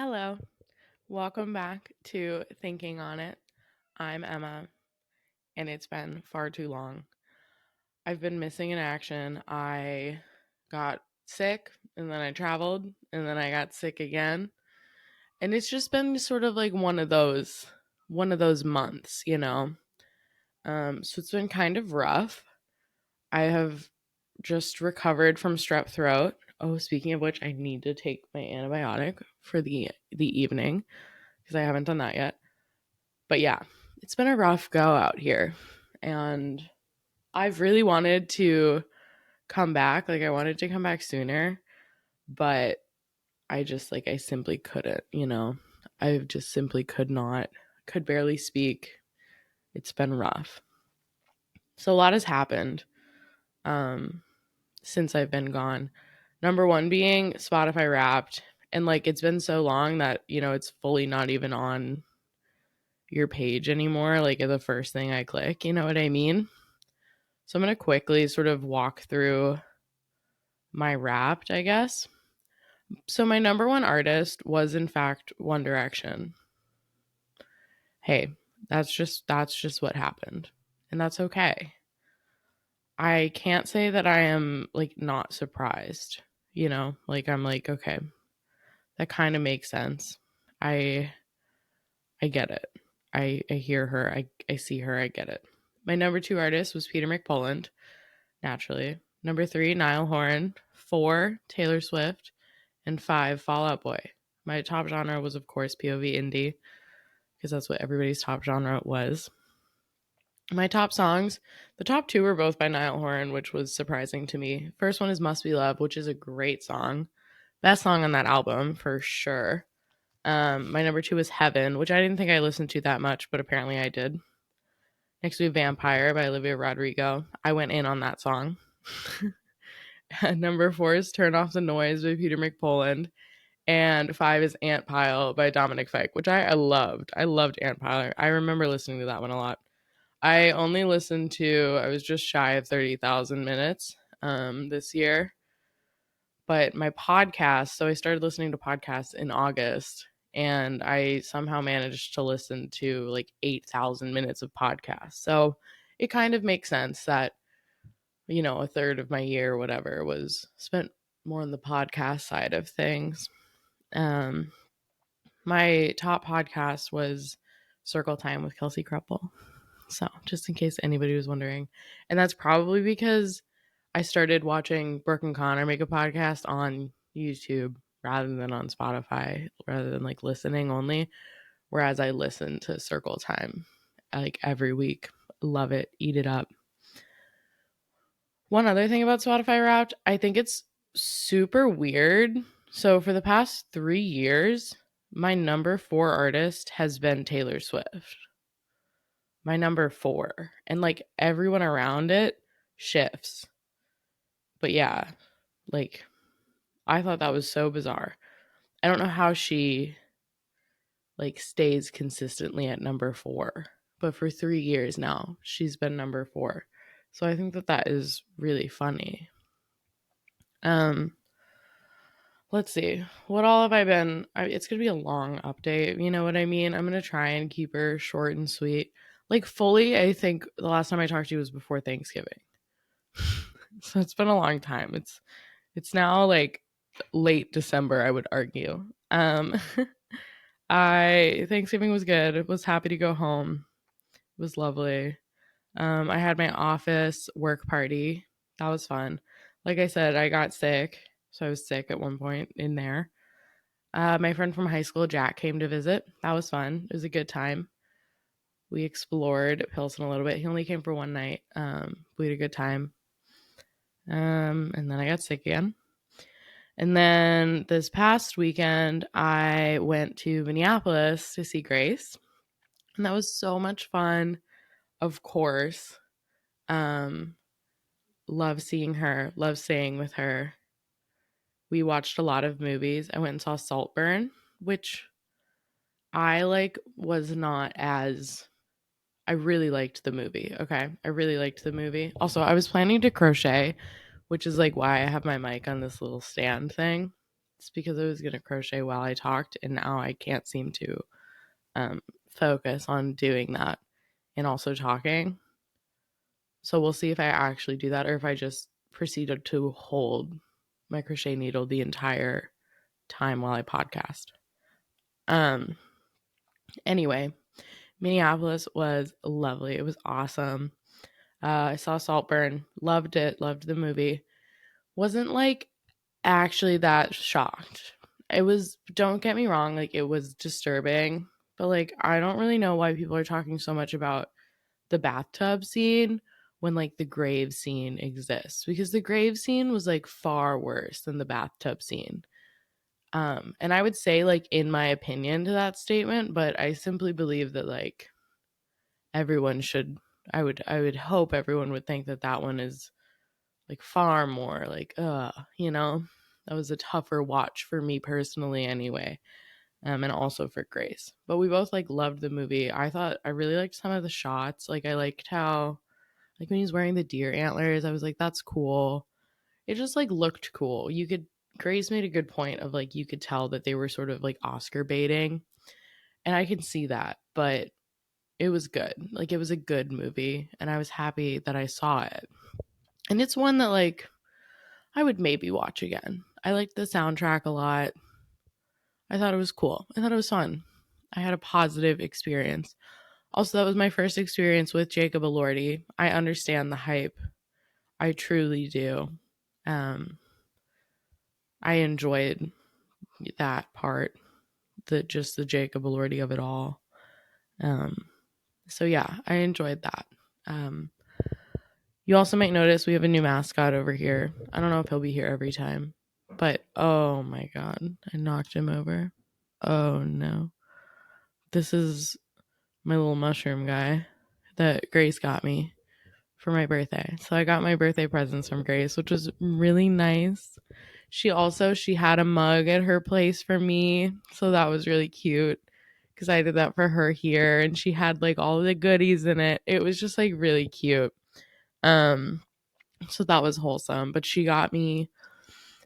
Hello, welcome back to Thinking on It. I'm Emma, and it's been far too long. I've been missing in action. I got sick, and then I traveled, and then I got sick again. And it's just been sort of like one of those months. So it's been kind of rough. I have just recovered from strep throat. Oh, speaking of which, I need to take my antibiotic for the evening because I haven't done that yet. But yeah, it's been a rough go out here. And I've really wanted to come back. Like, I wanted to come back sooner, but I simply couldn't. I just simply could barely speak. It's been rough. So a lot has happened um, since I've been gone. Number one being Spotify Wrapped. And like, it's been so long that it's fully not even on your page anymore. Like, the first thing I click, you know what I mean? So I'm going to quickly sort of walk through my Wrapped, I guess. So my number one artist was in fact One Direction. Hey, that's just what happened. And that's okay. I can't say that I am like not surprised. Like, I'm like, okay, that kind of makes sense. I I get it. I hear her. I see her. I get it. My number two artist was Peter McPolland, naturally. Number three, Niall Horan. Four, Taylor Swift. And five, Fall Out Boy. My top genre was, of course, POV indie, because that's what everybody's top genre was. My top songs, the top two were both by Niall Horan, which was surprising to me. First one is Must Be Love, which is a great song. Best song on that album, for sure. My number two was Heaven, which I didn't think I listened to that much, but apparently I did. Next we have Vampire by Olivia Rodrigo. I went in on that song. Number four is Turn Off the Noise by Peter McPolland. And five is Ant Pile by Dominic Fike, which I loved. I loved Ant Pile. I remember listening to that one a lot. I was just shy of 30,000 minutes this year. But my podcast, so I started listening to podcasts in August, and I somehow managed to listen to like 8,000 minutes of podcasts. So it kind of makes sense that, a third of my year, whatever, was spent more on the podcast side of things. Um, my top podcast was Circle Time with Kelsey Kruppel. So, just in case anybody was wondering. And that's probably because I started watching Brooke and Connor make a podcast on YouTube rather than on Spotify, rather than like listening only. Whereas I listen to Circle Time like every week. Love it. Eat it up. One other thing about Spotify Wrapped, I think it's super weird. So for the past 3 years, my number four artist has been Taylor Swift. My number four. And like everyone around it shifts. But yeah, like I thought that was so bizarre. I don't know how she like stays consistently at number four, but for 3 years now, she's been number four. So I think that that is really funny. Um, let's see. What all have I been? It's going to be a long update. You know what I mean? I'm going to try and keep her short and sweet. Like, fully, I think the last time I talked to you was before Thanksgiving. So it's been a long time. It's now like late December, I would argue. I Thanksgiving was good. Was happy to go home. It was lovely. I had my office work party. That was fun. Like I said, I got sick, so I was sick at one point in there. My friend from high school, Jack, came to visit. That was fun. It was a good time. We explored Pilsen a little bit. He only came for one night. We had a good time. And then I got sick again. And then this past weekend, I went to Minneapolis to see Grace. And that was so much fun. Of course. Um, love seeing her, love staying with her. We watched a lot of movies. I went and saw Saltburn, which I like was not as I really liked the movie. Okay. I really liked the movie. Also, I was planning to crochet, which is like why I have my mic on this little stand thing. It's because I was going to crochet while I talked, and now I can't seem to focus on doing that and also talking. So we'll see if I actually do that or if I just proceeded to hold my crochet needle the entire time while I podcast. Anyway, Minneapolis was lovely. It was awesome. I saw Saltburn, loved it, loved the movie. Wasn't like actually that shocked. It was, don't get me wrong, like it was disturbing, but like I don't really know why people are talking so much about the bathtub scene when like the grave scene exists, because the grave scene was like far worse than the bathtub scene. And I would say like in my opinion to that statement, but I simply believe that like everyone should, I would hope everyone would think that that one is like far more like you know, that was a tougher watch for me personally anyway. And also for Grace. But we both like loved the movie. I really liked some of the shots. Like I liked how like when he's wearing the deer antlers, I was like, that's cool. It just like looked cool. Grace made a good point of like you could tell that they were sort of like Oscar baiting. And I can see that, but it was good. Like it was a good movie and I was happy that I saw it. And it's one that like I would maybe watch again. I liked the soundtrack a lot. I thought it was cool. I thought it was fun. I had a positive experience. Also, that was my first experience with Jacob Elordi. I understand the hype. I truly do. I enjoyed that part, the Jacob Elordi of it all. So yeah, I enjoyed that. You also might notice we have a new mascot over here. I don't know if he'll be here every time, but oh my god, I knocked him over. Oh no. This is my little mushroom guy that Grace got me for my birthday. So I got my birthday presents from Grace, which was really nice. She had a mug at her place for me, so that was really cute because I did that for her here, and she had like all the goodies in it. It was just like really cute. So that was wholesome. But she got me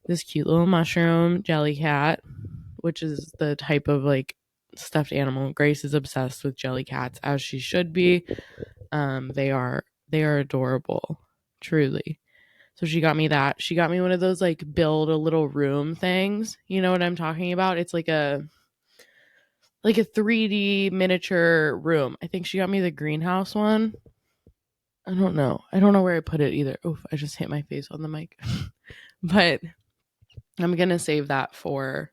this cute little mushroom Jellycat, which is the type of like stuffed animal. Grace is obsessed with Jellycats, as she should be. They are adorable, truly. So she got me that. She got me one of those like build a little room things. You know what I'm talking about? It's like a 3D miniature room. I think she got me the greenhouse one. I don't know. I don't know where I put it either. Oof, I just hit my face on the mic. But I'm going to save that for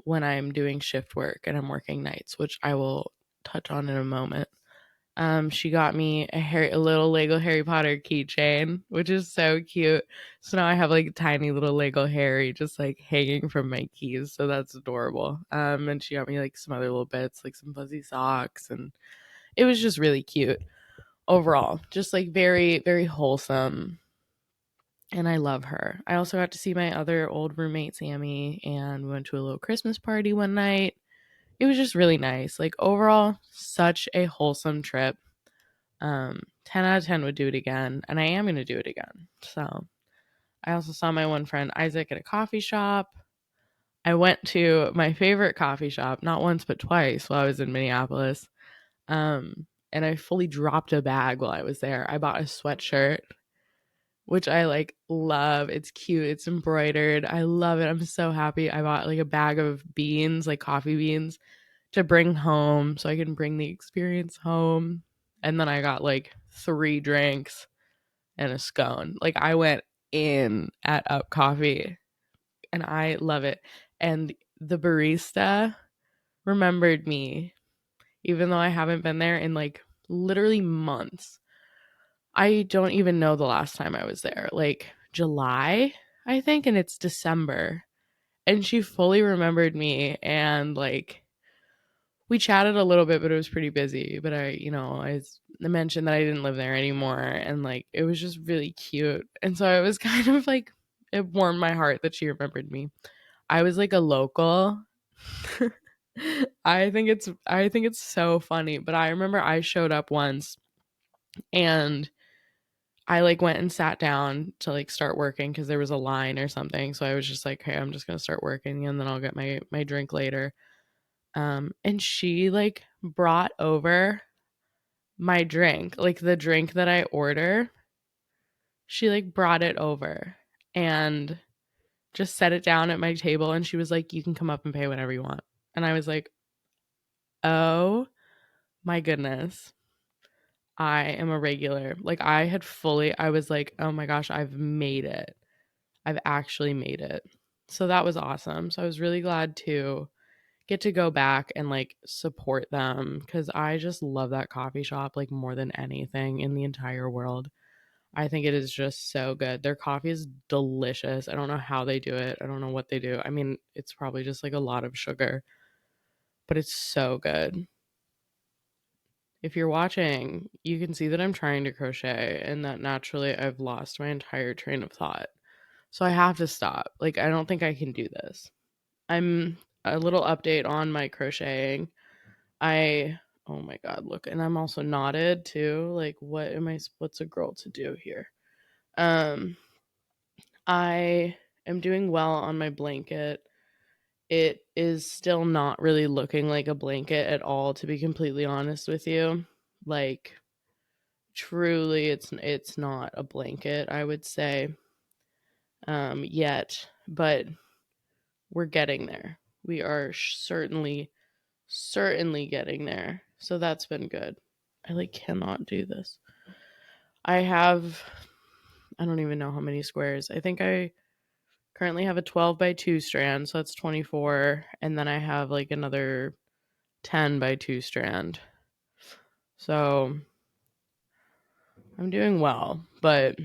when I'm doing shift work and I'm working nights, which I will touch on in a moment. She got me a little Lego Harry Potter keychain, which is so cute. So now I have like a tiny little Lego Harry just like hanging from my keys. So that's adorable. And she got me like some other little bits, like some fuzzy socks, and it was just really cute overall. Just like very, very wholesome. And I love her. I also got to see my other old roommate, Sammy, and we went to a little Christmas party one night. It was just really nice. Like overall, such a wholesome trip. 10 out of 10 would do it again, and I am going to do it again. So I also saw my one friend Isaac at a coffee shop. I went to my favorite coffee shop not once but twice while I was in Minneapolis. And I fully dropped a bag while I was there. I bought a sweatshirt, which I like love. It's cute, it's embroidered. I love it. I'm so happy. I bought like a bag of beans, like coffee beans, to bring home so I can bring the experience home. And then I got like 3 drinks and a scone. Like I went in at Up Coffee and I love it. And the barista remembered me, even though I haven't been there in like literally months. I don't even know the last time I was there. Like July, I think, and it's December. And she fully remembered me and like we chatted a little bit, but it was pretty busy. But I mentioned that I didn't live there anymore, and like it was just really cute. And so it was kind of like it warmed my heart that she remembered me. I was like a local. I think it's so funny. But I remember I showed up once, and I like went and sat down to like start working because there was a line or something. So I was just like, hey, I'm just gonna start working and then I'll get my drink later. And she like brought over my drink, like the drink that I order. She like brought it over and just set it down at my table, and she was like, you can come up and pay whenever you want. And I was like, oh my goodness, I am a regular. Like I was like, oh my gosh, I've made it. I've actually made it. So that was awesome. So I was really glad to get to go back and like support them because I just love that coffee shop like more than anything in the entire world. I think it is just so good. Their coffee is delicious. I don't know how they do it. I don't know what they do. I mean, it's probably just like a lot of sugar, but it's so good. If you're watching, you can see that I'm trying to crochet and that naturally I've lost my entire train of thought. So I have to stop. Like, I don't think I can do this. I'm a little update on my crocheting. Oh my God, look, and I'm also knotted too. Like, what's a girl to do here? Um, I am doing well on my blanket. It is still not really looking like a blanket at all, to be completely honest with you. Like, truly, it's not a blanket, I would say, yet, but we're getting there. We are certainly getting there. So that's been good. I like cannot do this. I don't even know how many squares. I think I currently have a 12 by 2 strand, so that's 24, and then I have like another 10 by 2 strand. So I'm doing well, but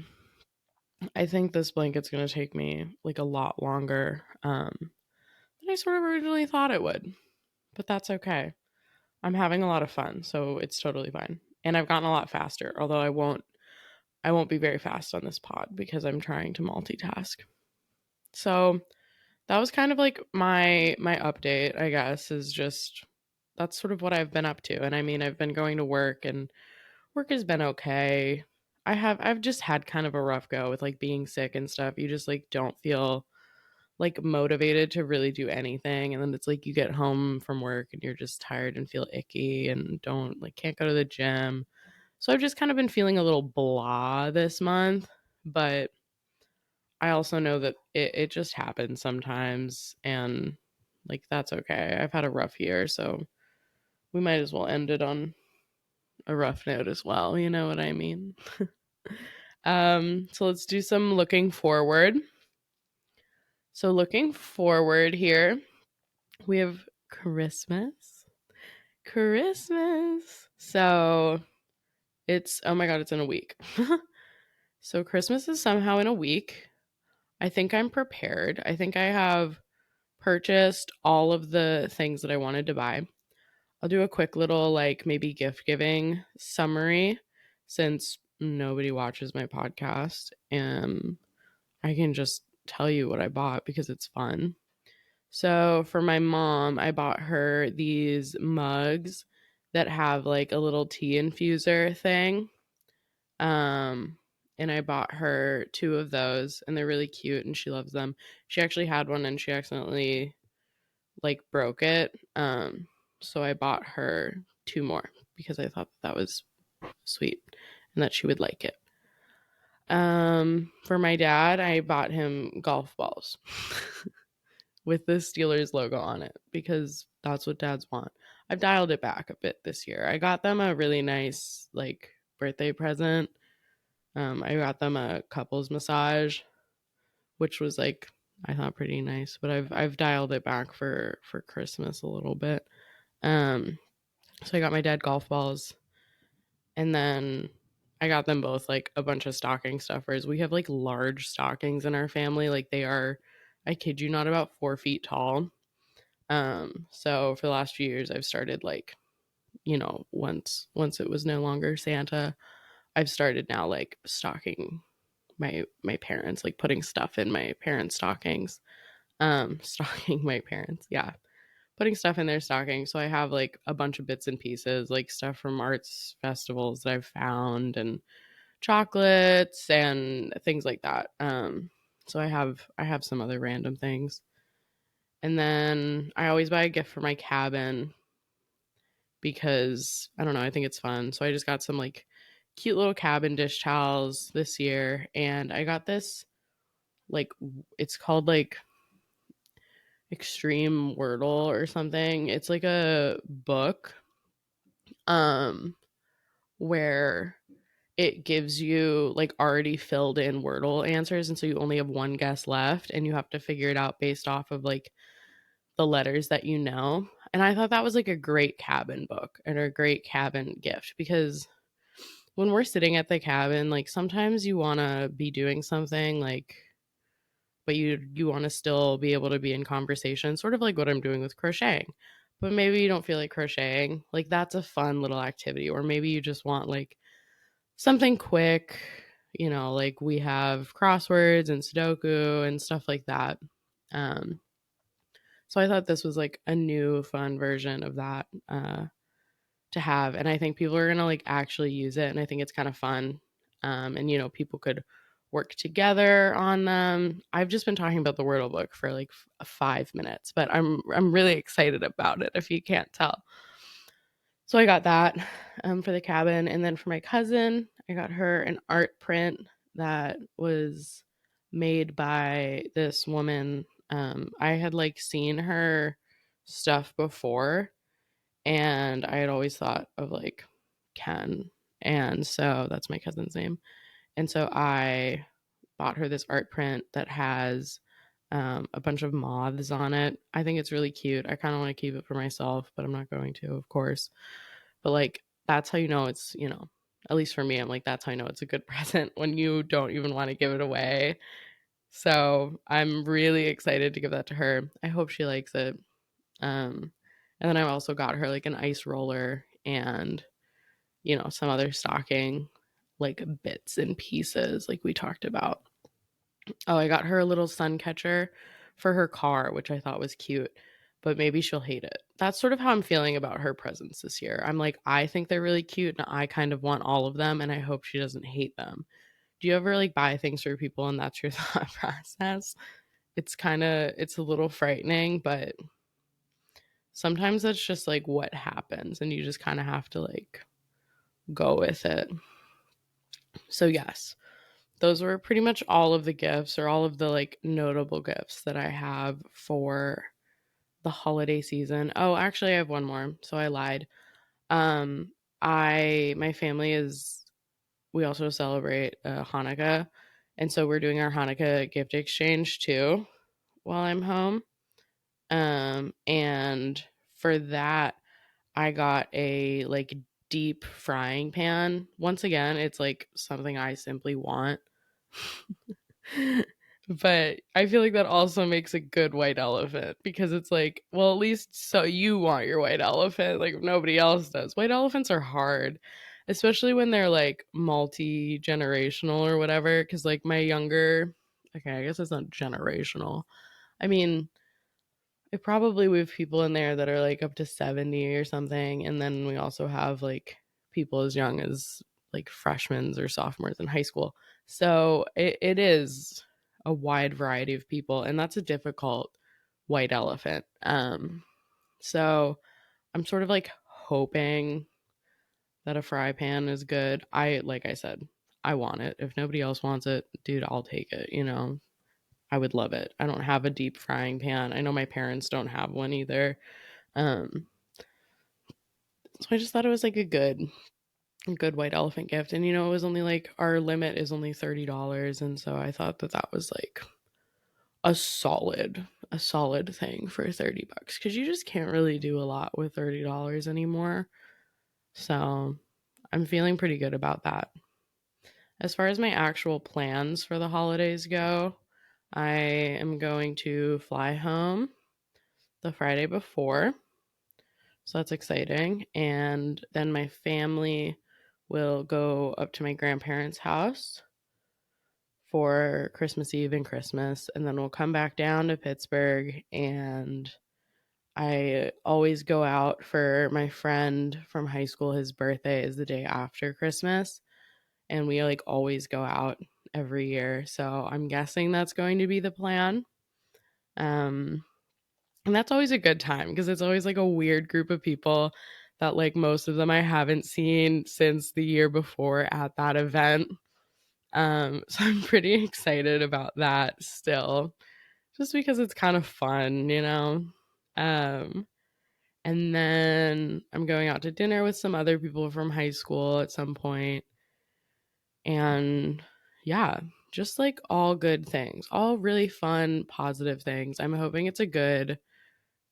I think this blanket's going to take me like a lot longer than I sort of originally thought it would. But that's okay. I'm having a lot of fun, so it's totally fine. And I've gotten a lot faster, although I won't be very fast on this pod because I'm trying to multitask. So that was kind of like my update, I guess, is just that's sort of what I've been up to. And I mean, I've been going to work and work has been okay. I've just had kind of a rough go with like being sick and stuff. You just like don't feel like motivated to really do anything, and then it's like you get home from work and you're just tired and feel icky and don't like can't go to the gym. So I've just kind of been feeling a little blah this month, but I also know that it just happens sometimes, and like that's okay. I've had a rough year, so we might as well end it on a rough note as well, you know what I mean? So let's do some looking forward. So looking forward here, we have Christmas. Christmas. So it's oh my god, it's in a week. So Christmas is somehow in a week. I think I'm prepared. I think I have purchased all of the things that I wanted to buy. I'll do a quick little like maybe gift giving summary since nobody watches my podcast and I can just tell you what I bought because it's fun. So for my mom, I bought her these mugs that have like a little tea infuser thing. Um and I bought her two of those and they're really cute and she loves them. She actually had one and she accidentally like broke it. So I bought her two more because I thought that was sweet and that she would like it. For my dad, I bought him golf balls with the Steelers logo on it because that's what dads want. I've dialed it back a bit this year. I got them a really nice like birthday present. I got them a couples massage, which was like I thought pretty nice, but I've dialed it back for Christmas a little bit. So I got my dad golf balls and then I got them both like a bunch of stocking stuffers. We have like large stockings in our family. Like they are, I kid you not, about 4 feet tall. So for the last few years I've started like, once it was no longer Santa, I've started now like stocking my parents, like putting stuff in my parents' stockings. Stocking my parents, yeah. Putting stuff in their stocking. So I have like a bunch of bits and pieces, like stuff from arts festivals that I've found and chocolates and things like that. So I have some other random things. And then I always buy a gift for my cabin because I don't know, I think it's fun. So I just got some like cute little cabin dish towels this year, and I got this like it's called like Extreme Wordle or something. It's like a book um where it gives you like already filled in Wordle answers, and so you only have one guess left and you have to figure it out based off of like the letters that you know. And I thought that was like a great cabin book and a great cabin gift because when we're sitting at the cabin, like sometimes you want to be doing something like but you want to still be able to be in conversation, sort of like what I'm doing with crocheting. But maybe you don't feel like crocheting. Like that's a fun little activity, or maybe you just want like something quick, like we have crosswords and Sudoku and stuff like that. Um so I thought this was like a new fun version of that to have, and I think people are going to like actually use it, and I think it's kind of fun. And people could work together on them. I've just been talking about the Wordle book for like 5 minutes, but I'm really excited about it if you can't tell. So I got that for the cabin, and then for my cousin, I got her an art print that was made by this woman. I had like seen her stuff before, and I had always thought of like Ken, and so that's my cousin's name. And so I bought her this art print that has a bunch of moths on it. I think it's really cute. I kind of want to keep it for myself, but I'm not going to, of course. But like, that's how you know it's, at least for me, I'm like, that's how I know it's a good present when you don't even want to give it away. So I'm really excited to give that to her. I hope she likes it. And then I also got her like an ice roller and, some other stocking like bits and pieces like we talked about. Oh, I got her a little sun catcher for her car, which I thought was cute, but maybe she'll hate it. That's sort of how I'm feeling about her presents this year. I'm like, I think they're really cute and I kind of want all of them, and I hope she doesn't hate them. Do you ever like buy things for people and that's your thought process? It's a little frightening, but sometimes that's just like what happens and you just kind of have to like go with it. So, yes, those were pretty much all of the gifts or all of the like notable gifts that I have for the holiday season. Oh, actually I have one more. So I lied. My family is we also celebrate Hanukkah, and so we're doing our Hanukkah gift exchange too while I'm home. And for that I got a like deep frying pan. Once again, it's like something I simply want. But I feel like that also makes a good white elephant because it's like, well, at least so you want your white elephant, like nobody else does. White elephants are hard, especially when they're like multi generational or whatever. Cause like okay, I guess it's not generational. I mean, we have people in there that are like up to 70 or something. And then we also have like people as young as like freshmen or sophomores in high school. So it is a wide variety of people. And that's a difficult white elephant. So I'm sort of like hoping that a fry pan is good. Like I said, I want it. If nobody else wants it, dude, I'll take it. I would love it. I don't have a deep frying pan. I know my parents don't have one either. Um, so I just thought it was like a good white elephant gift. And it was only like our limit is only $30, and so I thought that that was like a solid thing for 30 bucks cuz you just can't really do a lot with $30 anymore. So, I'm feeling pretty good about that. As far as my actual plans for the holidays go, I am going to fly home the Friday before. So that's exciting. And then my family will go up to my grandparents' house for Christmas Eve and Christmas. And then we'll come back down to Pittsburgh. And I always go out for my friend from high school. His birthday is the day after Christmas. and we like always go out every year. So I'm guessing that's going to be the plan. Um, and that's always a good time because it's always like a weird group of people that like most of them I haven't seen since the year before at that event. So I'm pretty excited about that still, just because it's kind of fun, you know. Um, and then I'm going out to dinner with some other people from high school at some point. And yeah, just like all good things, all really fun, positive things. I'm hoping it's a good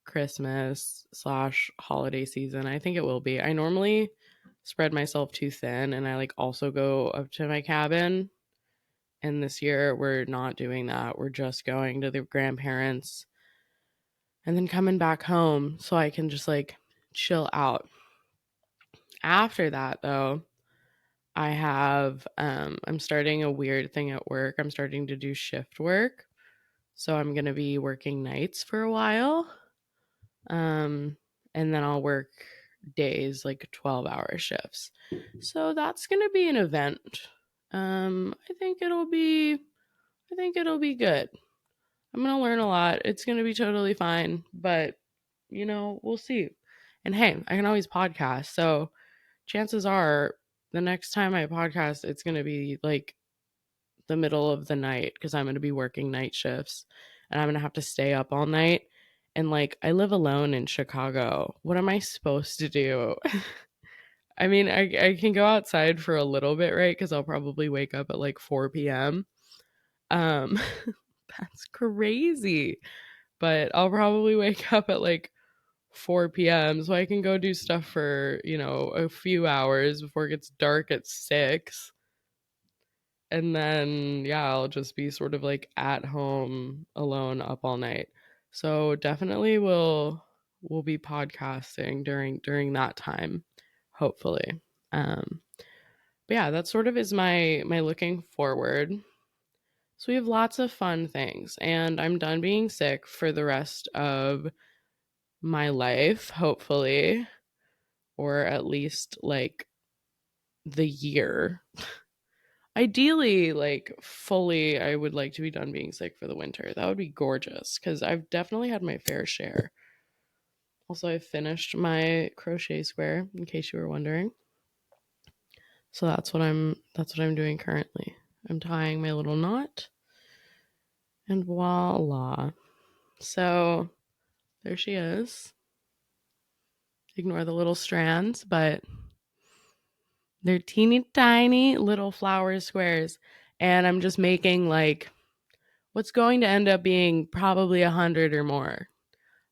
Christmas slash holiday season. I think it will be. I normally spread myself too thin and I like also go up to my cabin. And this year we're not doing that. We're just going to the grandparents and then coming back home so I can just like chill out. After that though, I'm starting a weird thing at work. I'm starting to do shift work. So I'm going to be working nights for a while. Um and then I'll work days like 12-hour shifts. So that's going to be an event. I think it'll be good. I'm going to learn a lot. It's going to be totally fine, but you know, we'll see. And hey, I can always podcast. So chances are the next time I podcast, it's going to be like the middle of the night because I'm going to be working night shifts and I'm going to have to stay up all night. And like, I live alone in Chicago. What am I supposed to do? I mean, I can go outside for a little bit, right? Because I'll probably wake up at like 4 p.m. Um, that's crazy. But I'll probably wake up at like 4 p.m. so I can go do stuff for, you know, a few hours before it gets dark at 6. And then yeah, I'll just be sort of like at home alone up all night. So definitely we'll be podcasting during that time, hopefully. Um but yeah, that sort of is my looking forward. So we have lots of fun things and I'm done being sick for the rest of my life, hopefully, or at least like the year. Ideally, like fully, I would like to be done being sick for the winter. That would be gorgeous because I've definitely had my fair share. Also, I finished my crochet square, in case you were wondering. So that's what I'm doing currently. I'm tying my little knot, and voila. So there she is. Ignore the little strands, but they're teeny tiny little flower squares. And I'm just making like what's going to end up being probably 100 or more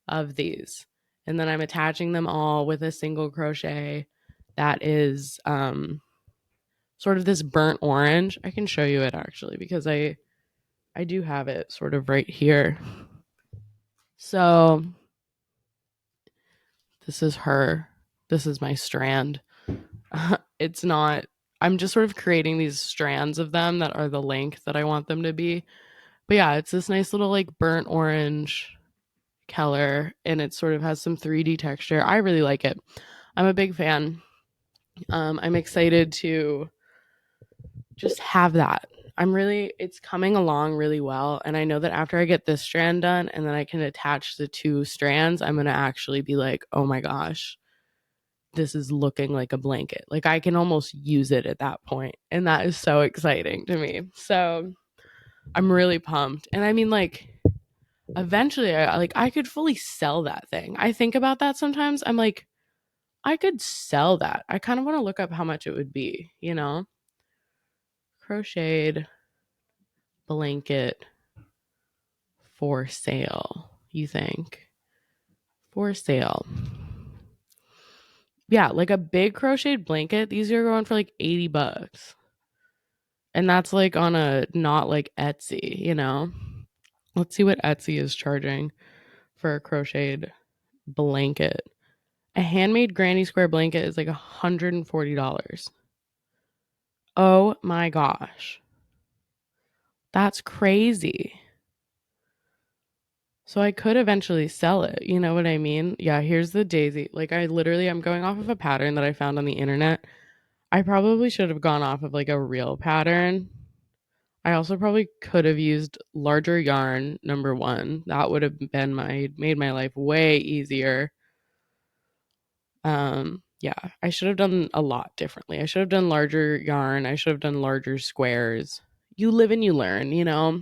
of these. And then I'm attaching them all with a single crochet that is sort of this burnt orange. I can show you it actually because I do have it sort of right here. So this is her. This is my strand. It's not, I'm just sort of creating these strands of them that are the length that I want them to be. But yeah, it's this nice little like burnt orange color and it sort of has some 3D texture. I really like it. I'm a big fan. I'm excited to just have that. It's coming along really well. And I know that after I get this strand done and then I can attach the 2 strands, I'm going to actually be like, oh my gosh, this is looking like a blanket. Like I can almost use it at that point. And that is so exciting to me. So I'm really pumped. And I mean, like, eventually I could fully sell that thing. I think about that sometimes. I'm like, I could sell that. I kind of want to look up how much it would be, you know? Crocheted blanket for sale, you think? For sale. Yeah, like a big crocheted blanket, these are going for like $80. And that's like on a not like Etsy, you know? Let's see what Etsy is charging for a crocheted blanket. A handmade granny square blanket is like $140. Oh my gosh. That's crazy. So I could eventually sell it. You know what I mean? Yeah, here's the daisy. Like I'm going off of a pattern that I found on the internet. I probably should have gone off of like a real pattern. I also probably could have used larger yarn, number one. That would have been made my life way easier. Yeah, I should have done a lot differently. I should have done larger yarn. I should have done larger squares. You live and you learn, you know?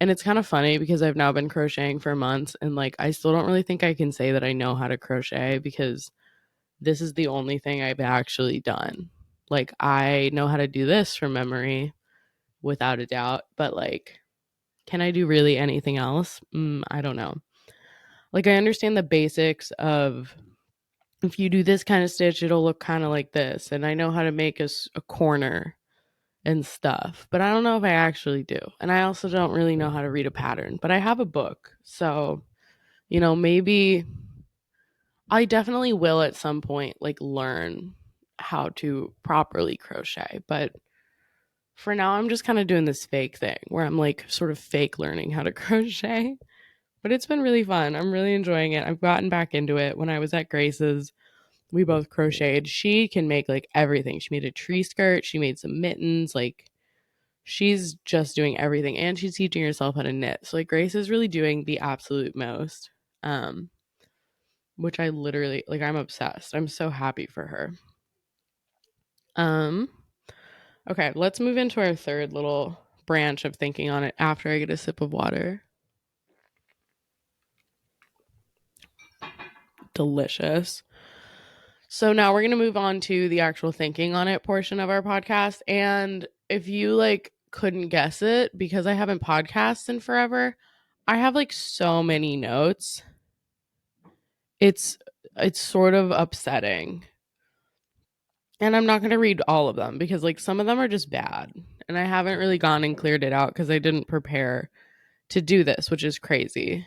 And it's kind of funny because I've now been crocheting for months and like I still don't really think I can say that I know how to crochet because this is the only thing I've actually done. Like I know how to do this from memory without a doubt, but like can I do really anything else? I don't know. Like I understand the basics of if you do this kind of stitch, it'll look kind of like this. And I know how to make a corner and stuff, but I don't know if I actually do. And I also don't really know how to read a pattern, but I have a book. So, you know, maybe I definitely will at some point like learn how to properly crochet. But for now, I'm just kind of doing this fake thing where I'm like sort of fake learning how to crochet. But it's been really fun. I'm really enjoying it. I've gotten back into it. When I was at Grace's, we both crocheted. She can make like everything. She made a tree skirt, she made some mittens, like she's just doing everything and she's teaching herself how to knit. So like Grace is really doing the absolute most. Which I literally like I'm obsessed. I'm so happy for her. Um okay, let's move into our third little branch of thinking on it after I get a sip of water. Delicious. So now we're going to move on to the actual thinking on it portion of our podcast. And if you like couldn't guess it because I haven't podcasted in forever, I have like so many notes. It's sort of upsetting. And I'm not going to read all of them because like some of them are just bad. And I haven't really gone and cleared it out cuz I didn't prepare to do this, which is crazy.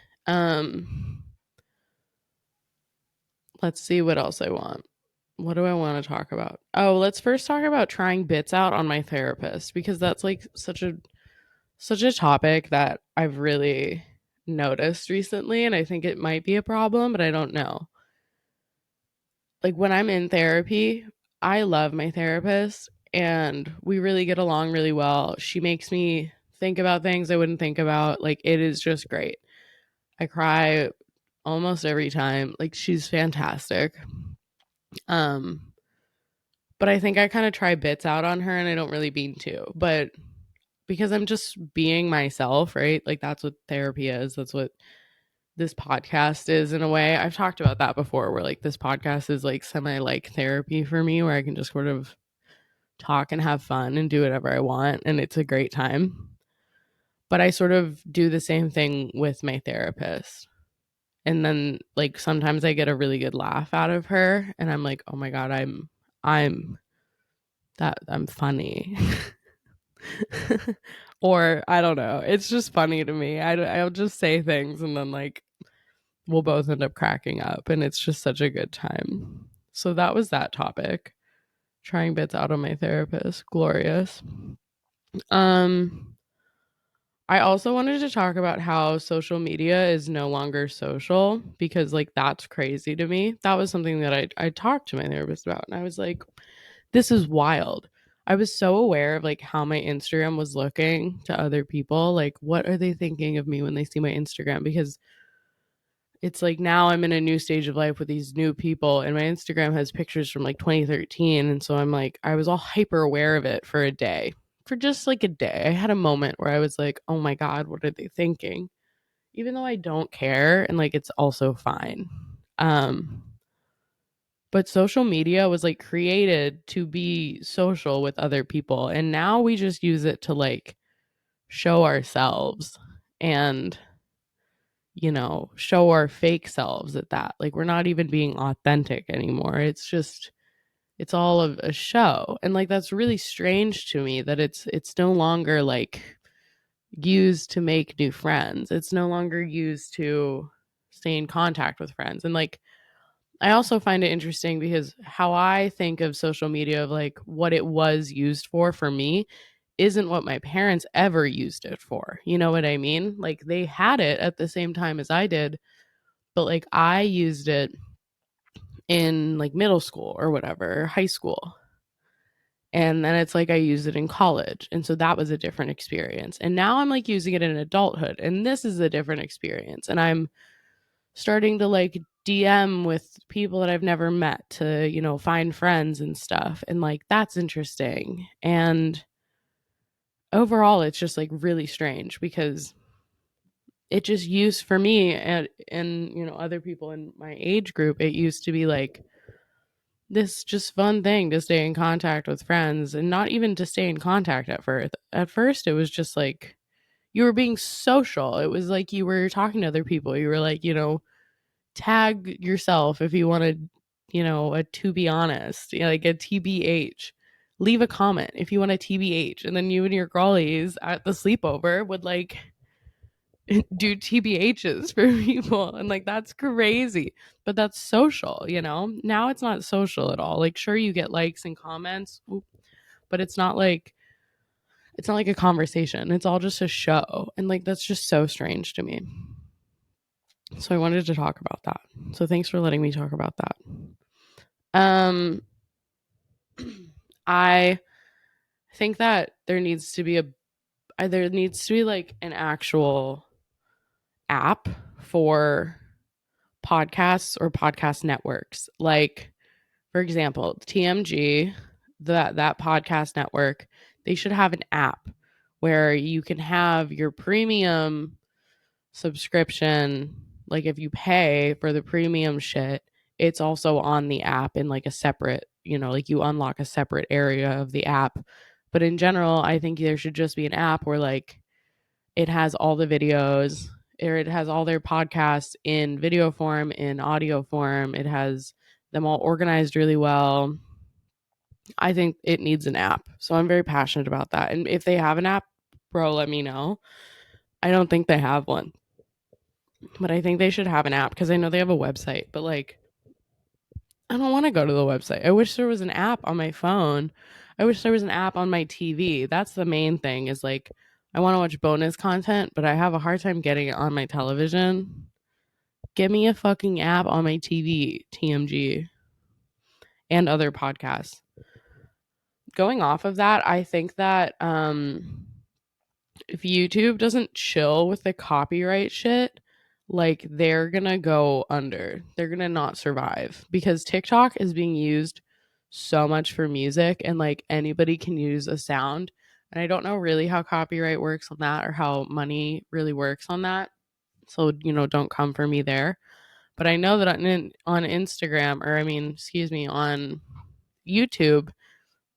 Let's see what else I want. What do I want to talk about? Oh, let's first talk about trying bits out on my therapist because that's like such a topic that I've really noticed recently and I think it might be a problem, but I don't know. Like when I'm in therapy, I love my therapist and we really get along really well. She makes me think about things I wouldn't think about. Like it is just great. I cry almost every time. Like she's fantastic. Um but I think I kind of try bits out on her and I don't really mean to. But because I'm just being myself, right? Like that's what therapy is. That's what this podcast is in a way. I've talked about that before where like this podcast is like semi like therapy for me where I can just sort of talk and have fun and do whatever I want and it's a great time. But I sort of do the same thing with my therapist. And then like sometimes I get a really good laugh out of her and I'm like, "Oh my god, I'm I'm funny." Or I don't know. It's just funny to me. I'll just say things and then like we'll both end up cracking up and it's just such a good time. So that was that topic. Trying bits out on my therapist. Glorious. Um I also wanted to talk about how social media is no longer social because like that's crazy to me. That was something that I talked to my therapist about and I was like, this is wild. I was so aware of like how my Instagram was looking to other people. Like, what are they thinking of me when they see my Instagram? Because it's like now I'm in a new stage of life with these new people, and my Instagram has pictures from like 2013. And so I'm like, I was all hyper aware of it for a day, for just like a day. I had a moment where I was like, oh my God, what are they thinking? Even though I don't care and like it's also fine. Um, but social media was like created to be social with other people and now we just use it to like show ourselves and you know show our fake selves at that. Like we're not even being authentic anymore. It's just it's all of a show and like that's really strange to me that it's no longer like used to make new friends. It's no longer used to stay in contact with friends. And like I also find it interesting because how I think of social media of like what it was used for me isn't what my parents ever used it for. You know what I mean? Like they had it at the same time as I did, but like I used it in like middle school or whatever, high school. And then it's like I used it in college. And so that was a different experience. And now I'm like using it in adulthood. And this is a different experience. And I'm starting to like DM with people that I've never met to, you know, find friends and stuff. And like that's interesting. And overall, it's just like really strange because it just used for me and you know other people in my age group, it used to be like this just fun thing to stay in contact with friends, and not even to stay in contact at first. At first, it was just like you were being social. It was like you were talking to other people. You were like, you know, tag yourself if you wanted, you know, a to be honest, you know, like a TBH. Leave a comment if you want a TBH. And then you and your girlies at the sleepover would like do TBHs for people. And like, that's crazy. But that's social, you know? Now it's not social at all. Like, sure, you get likes and comments, but it's not like a conversation. It's all just a show. And like, that's just so strange to me. So I wanted to talk about that. So thanks for letting me talk about that. I think that there needs to be like an actual app for podcasts or podcast networks. Like, for example, TMG, that podcast network, they should have an app where you can have your premium subscription. Like if you pay for the premium shit, it's also on the app in like a separate, you know, like you unlock a separate area of the app. But in general, I think there should just be an app where like it has all the videos, or it has all their podcasts in video form, in audio form. It has them all organized really well. I think it needs an app. So I'm very passionate about that. And if they have an app, bro, let me know. I don't think they have one, but I think they should have an app because I know they have a website, but like, I don't want to go to the website. I wish there was an app on my phone. I wish there was an app on my TV. That's the main thing is like, I want to watch bonus content, but I have a hard time getting it on my television. Give me a fucking app on my TV, TMG, and other podcasts. Going off of that, I think that if YouTube doesn't chill with the copyright shit, like they're gonna go under. They're gonna not survive because TikTok is being used so much for music and like anybody can use a sound. And I don't know really how copyright works on that or how money really works on that. So, you know, don't come for me there. But I know that on Instagram, or I mean, excuse me, on YouTube,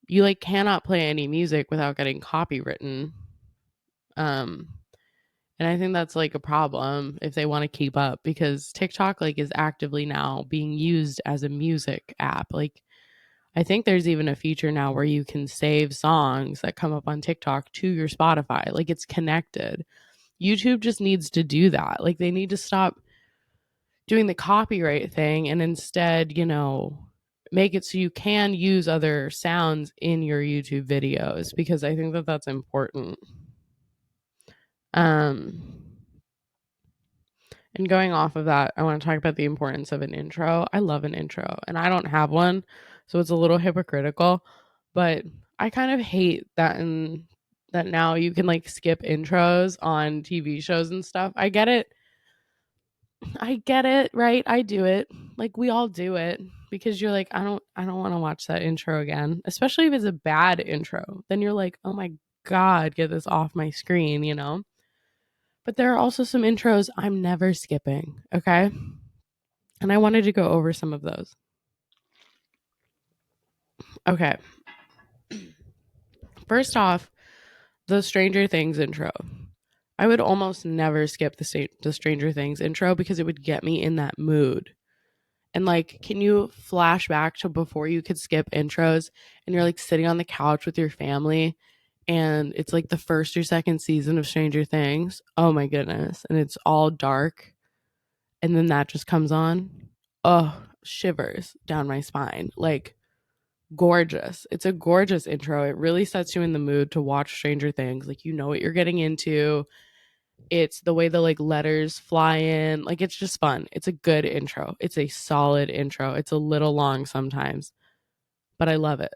you like cannot play any music without getting copywritten. Um, and I think that's like a problem if they want to keep up because TikTok like is actively now being used as a music app. Like I think there's even a feature now where you can save songs that come up on TikTok to your Spotify. Like it's connected. YouTube just needs to do that. Like they need to stop doing the copyright thing and instead, you know, make it so you can use other sounds in your YouTube videos because I think that that's important. Um and going off of that, I want to talk about the importance of an intro. I love an intro and I don't have one, so it's a little hypocritical, but I kind of hate that now you can like skip intros on TV shows and stuff. I get it. I get it, right? I do it. Like we all do it because you're like I don't want to watch that intro again, especially if it's a bad intro. Then you're like, "Oh my god, get this off my screen," you know? But there are also some intros I'm never skipping, okay? And I wanted to go over some of those. Okay. First off, the Stranger Things intro. I would almost never skip the Stranger Things intro because it would get me in that mood. And like, can you flash back to before you could skip intros and you're like sitting on the couch with your family and it's like the first or second season of Stranger Things? Oh my goodness. And it's all dark and then that just comes on. Oh, shivers down my spine. Like gorgeous. It's a gorgeous intro. It really sets you in the mood to watch Stranger Things. Like you know what you're getting into. It's the way the like letters fly in. Like it's just fun. It's a good intro. It's a solid intro. It's a little long sometimes, but I love it.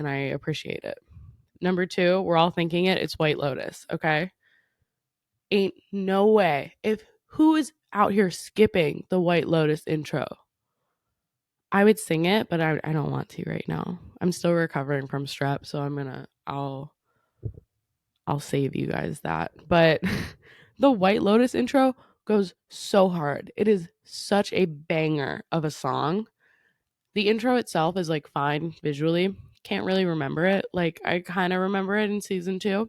and I appreciate it. Number 2, we're all thinking it. It's White Lotus, okay? Ain't no way. Who is out here skipping the White Lotus intro? I would sing it, but I don't want to right now. I'm still recovering from strep, so I'll save you guys that. But the White Lotus intro goes so hard. It is such a banger of a song. The intro itself is like fine visually. Can't really remember it. Like I kind of remember it in season 2.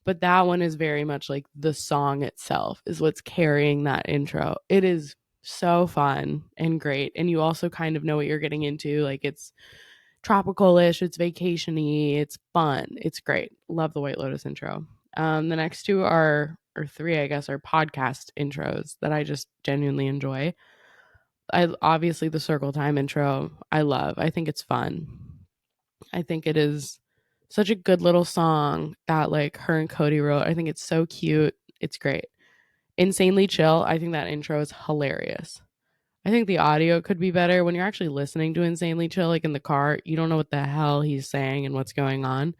But that one is very much like the song itself is what's carrying that intro. It is so fun and great. And you also kind of know what you're getting into. Like it's tropical-ish, it's vacation-y, it's fun. It's great. Love the White Lotus intro. The next 2 are, or 3, I guess, are podcast intros that I just genuinely enjoy. I obviously the Circle Time intro, I love. I think it's fun. I think it is such a good little song that like her and Cody wrote. I think it's so cute. It's great. Insanely Chill. I think that intro is hilarious. I think the audio could be better when you're actually listening to Insanely Chill, like in the car. You don't know what the hell he's saying and what's going on.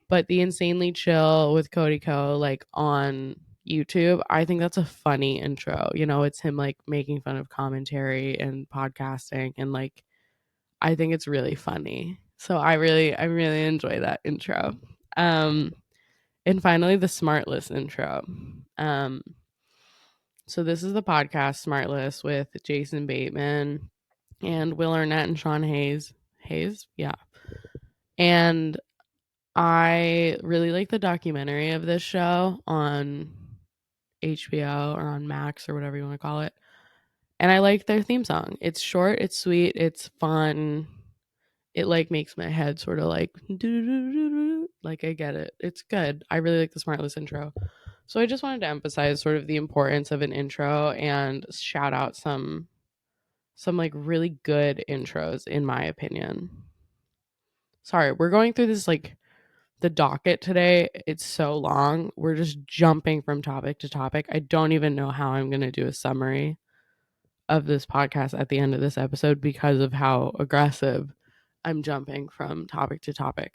But the Insanely Chill with Cody Ko, like on YouTube, I think that's a funny intro. You know, it's him like making fun of commentary and podcasting, and like I think it's really funny. So I really enjoy that intro. And finally the Smartless intro. So this is the podcast Smartless with Jason Bateman and Will Arnett and Sean Hayes. Hayes? Yeah. And I really like the documentary of this show on HBO or on Max or whatever you want to call it. And I like their theme song. It's short, it's sweet, it's fun. It like makes my head sort of like like I get it. It's good. I really like the Smartless intro. So I just wanted to emphasize sort of the importance of an intro and shout out some like really good intros in my opinion. Sorry, we're going through this like the docket today. It's so long. We're just jumping from topic to topic. I don't even know how I'm going to do a summary of this podcast at the end of this episode because of how aggressive I'm jumping from topic to topic.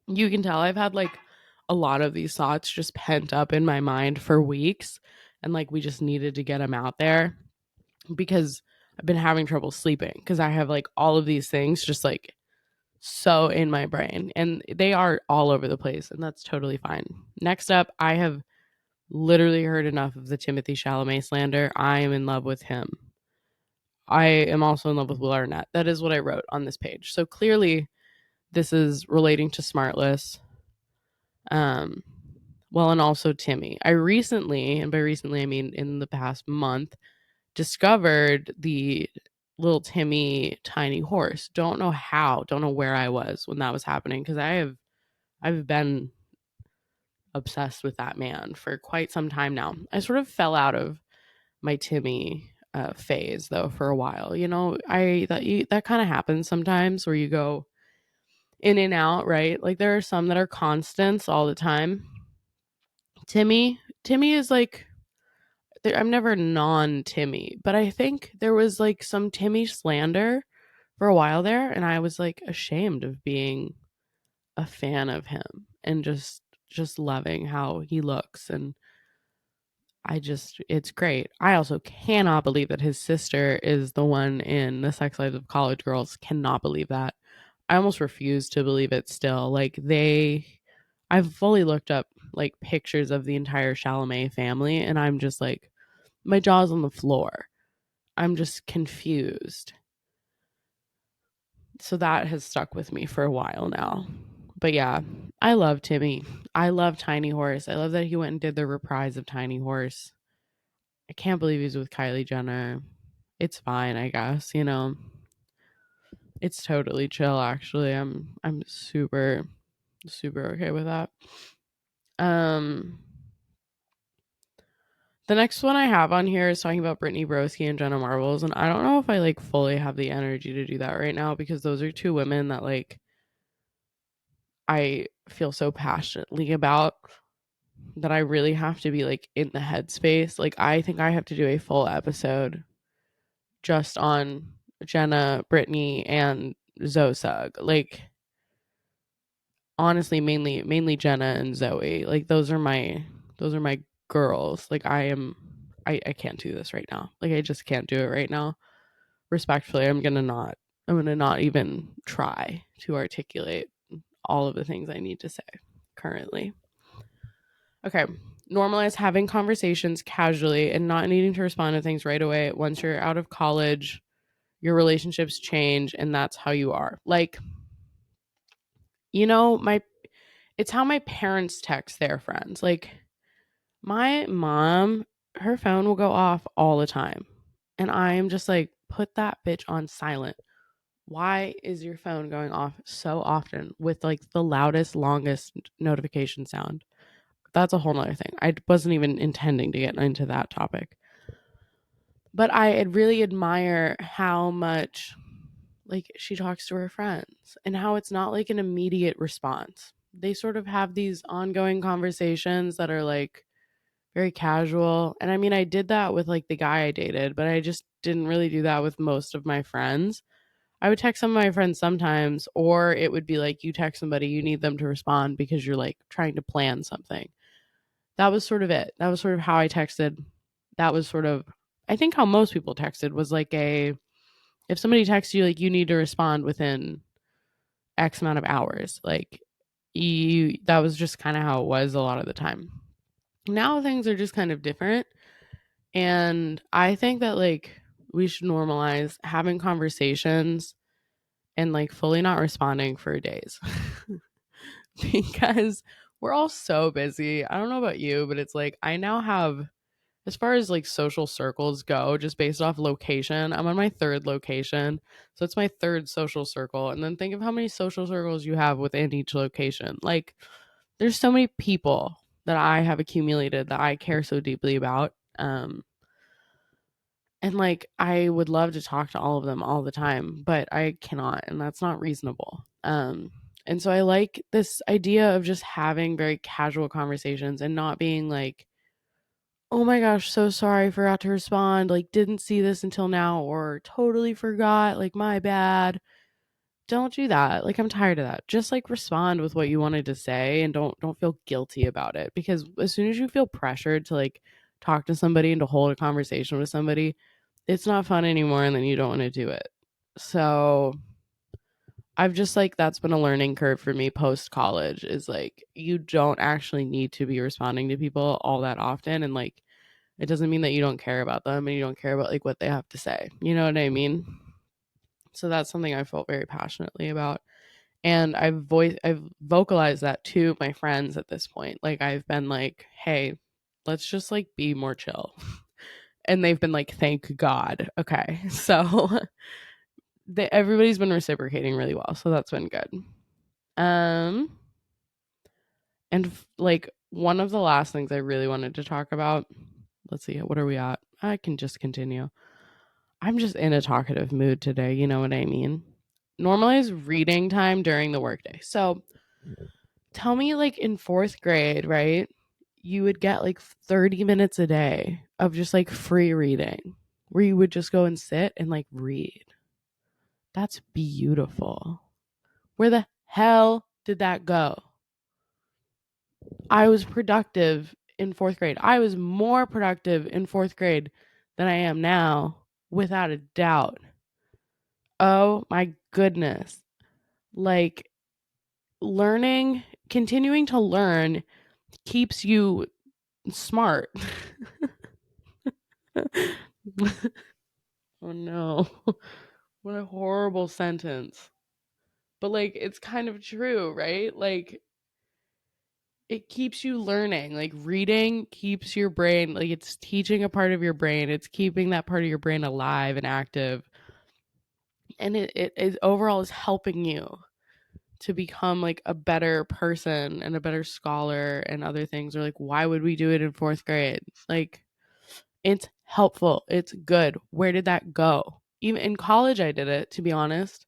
You can tell I've had like a lot of these thoughts just pent up in my mind for weeks, and like we just needed to get them out there because I've been having trouble sleeping because I have like all of these things just like so in my brain, and they are all over the place, and that's totally fine. Next up, I have literally heard enough of the Timothy Chalamet slander. I am in love with him. I am also in love with Will Arnett. That is what I wrote on this page. So clearly this is relating to Smartless. Well, and also Timmy. I recently, and by recently I mean in the past month, discovered the little Timmy tiny horse. Don't know how, don't know where I was when that was happening because I've been obsessed with that man for quite some time now. I sort of fell out of my Timmy phase though for a while. You know, that kind of happens sometimes where you go in and out, right? Like there are some that are constants all the time. Timmy is like I'm never non-Timmy, but I think there was like some Timmy slander for a while there, and I was like ashamed of being a fan of him and just loving how he looks, and it's great. I also cannot believe that his sister is the one in The Sex Lives of College Girls. Cannot believe that. I almost refuse to believe it still. Like I've fully looked up like pictures of the entire Chalamet family, and I'm just like my jaw's on the floor. I'm just confused. So that has stuck with me for a while now. But yeah, I love Timmy. I love Tiny Horse. I love that he went and did the reprise of Tiny Horse. I can't believe he's with Kylie Jenner. It's fine, I guess, you know. It's totally chill actually. I'm super okay with that. The next one I have on here is talking about Brittany Broski and Jenna Marbles, and I don't know if I like fully have the energy to do that right now because those are two women that like I feel so passionately about that I really have to be like in the headspace. Like I think I have to do a full episode just on Jenna, Brittany, and Zosug. Like, honestly, mainly Jenna and Zoe. Like, those are my girls. Like, I can't do this right now. Like, I just can't do it right now. Respectfully, I'm gonna not even try to articulate all of the things I need to say currently. Okay. Normalize having conversations casually and not needing to respond to things right away. Once you're out of college, your relationships change and that's how you are. Like, it's how my parents text their friends. Like, my mom, her phone will go off all the time. And I am just like, put that bitch on silent. Why is your phone going off so often with like the loudest, longest notification sound? That's a whole nother thing. I wasn't even intending to get into that topic. But I really admire how much like she talks to her friends and how it's not like an immediate response. They sort of have these ongoing conversations that are like very casual. And I mean, I did that with like the guy I dated, but I just didn't really do that with most of my friends. I would text some of my friends sometimes, or it would be like you text somebody, you need them to respond because you're like trying to plan something. That was sort of it. That was sort of how I texted. That was sort of, I think, how most people texted was like if somebody texts you, like, you need to respond within X amount of hours. Like, that was just kind of how it was a lot of the time. Now things are just kind of different. And I think that, like, we should normalize having conversations and, like, fully not responding for days. Because we're all so busy. I don't know about you, but it's like I now have, as far as like social circles go, just based off location, I'm on my third location. So it's my third social circle. And then think of how many social circles you have within each location. Like, there's so many people that I have accumulated that I care so deeply about. And like, I would love to talk to all of them all the time, but I cannot, and that's not reasonable. And so I like this idea of just having very casual conversations and not being like, oh my gosh, so sorry, forgot to respond, like, didn't see this until now, or totally forgot, like, my bad. Don't do that. Like, I'm tired of that. Just like respond with what you wanted to say and don't feel guilty about it, because as soon as you feel pressured to like talk to somebody and to hold a conversation with somebody, it's not fun anymore and then you don't want to do it. So I've just like, that's been a learning curve for me post college, is like, you don't actually need to be responding to people all that often, and like, it doesn't mean that you don't care about them and you don't care about like what they have to say. You know what I mean? So that's something I felt very passionately about. And I've vocalized that to my friends at this point. Like, I've been like, hey, let's just like be more chill. And they've been like, thank God. Okay. So everybody's been reciprocating really well. So that's been good. And like, one of the last things I really wanted to talk about, let's see, what are we at? I can just continue. I'm just in a talkative mood today. You know what I mean? Normalize reading time during the workday. So tell me, like, in fourth grade, right? You would get like 30 minutes a day of just like free reading where you would just go and sit and like read. That's beautiful. Where the hell did that go? I was productive in fourth grade. I was more productive in fourth grade than I am now, without a doubt. Oh my goodness. Like, continuing to learn keeps you smart. Oh no. What a horrible sentence. But like, it's kind of true, right? Like, it keeps you learning. Like, reading keeps your brain, like, it's teaching a part of your brain. It's keeping that part of your brain alive and active. And it is overall is helping you to become like a better person and a better scholar and other things. Or like, why would we do it in fourth grade? Like, it's helpful. It's good. Where did that go? Even in college, I did it, to be honest.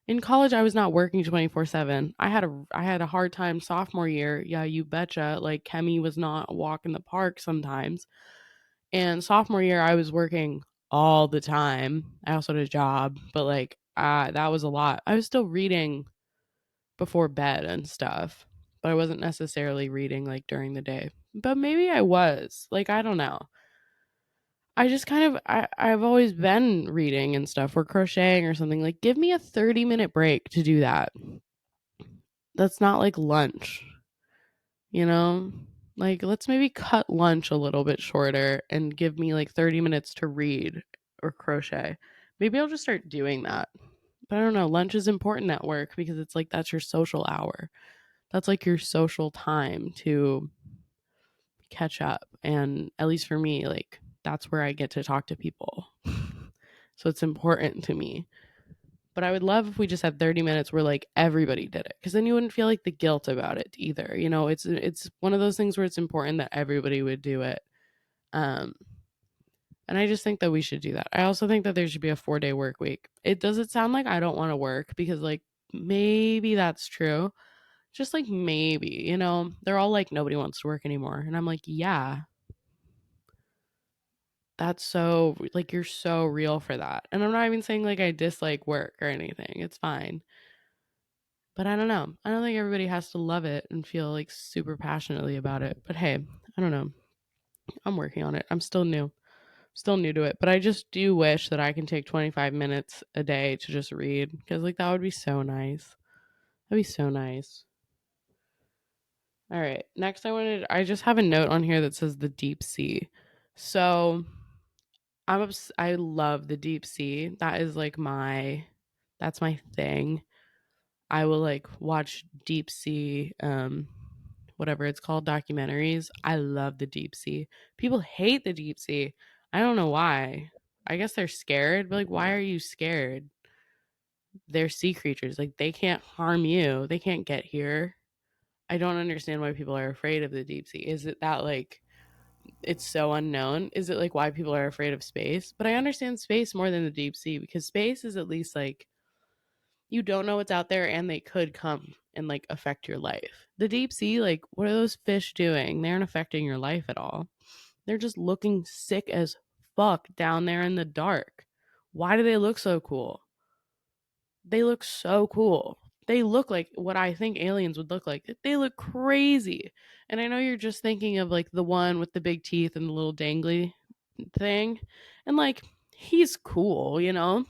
In college, I was not working 24/7. I had a hard time sophomore year. Yeah, you betcha. Like, Chemi was not a walk in the park sometimes. And sophomore year, I was working all the time. I also had a job, but like that was a lot. I was still reading before bed and stuff, but I wasn't necessarily reading like during the day. But maybe I was. Like I don't know. I just kind of I've always been reading and stuff or crocheting or something. Like give me a 30-minute break to do that. That's not like lunch, you know? Like let's maybe cut lunch a little bit shorter and give me like 30 minutes to read or crochet. Maybe I'll just start doing that. But I don't know, lunch is important at work because it's like that's your social hour. That's like your social time to catch up. And at least for me, like that's where I get to talk to people. So it's important to me. But I would love if we just had 30 minutes where like everybody did it because then you wouldn't feel like the guilt about it either. You know, it's one of those things where it's important that everybody would do it. Um and I just think that we should do that. I also think that there should be a 4-day work week. It doesn't sound like I don't want to work because like maybe that's true. Just like maybe, you know, they're all like nobody wants to work anymore. And I'm like, yeah, that's so like you're so real for that. And I'm not even saying like I dislike work or anything. It's fine. But I don't know. I don't think everybody has to love it and feel like super passionately about it. But hey, I don't know. I'm working on it. I'm still new. Still new to it. But I just do wish that I can take 25 minutes a day to just read because like that would be so nice. That'd be so nice. All right. Next I just have a note on here that says the deep sea. So, I love the deep sea. That is like that's my thing. I will like watch deep sea whatever it's called documentaries. I love the deep sea. People hate the deep sea. I don't know why. I guess they're scared, but like why are you scared? They're sea creatures. Like they can't harm you. They can't get here. I don't understand why people are afraid of the deep sea. Is it that like it's so unknown? Is it like why people are afraid of space? But I understand space more than the deep sea because space is at least like you don't know what's out there and they could come and like affect your life. The deep sea, like what are those fish doing? They aren't affecting your life at all. They're just looking sick as fuck down there in the dark. Why do they look so cool? They look so cool. They look like what I think aliens would look like. They look crazy. And I know you're just thinking of like the one with the big teeth and the little dangly thing. And like, he's cool, you know?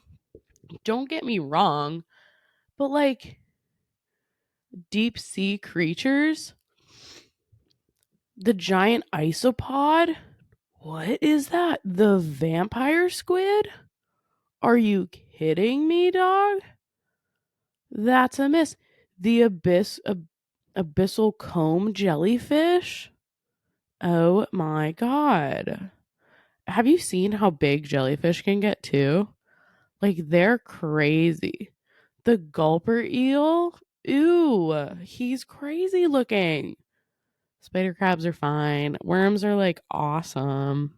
Don't get me wrong. But like, deep sea creatures, the giant isopod, what is that? The vampire squid? Are you kidding me, dog? That's a miss. The abyssal comb jellyfish? Oh my god. Have you seen how big jellyfish can get too? Like they're crazy. The gulper eel? Ew, he's crazy looking. Spider crabs are fine. Worms are like awesome.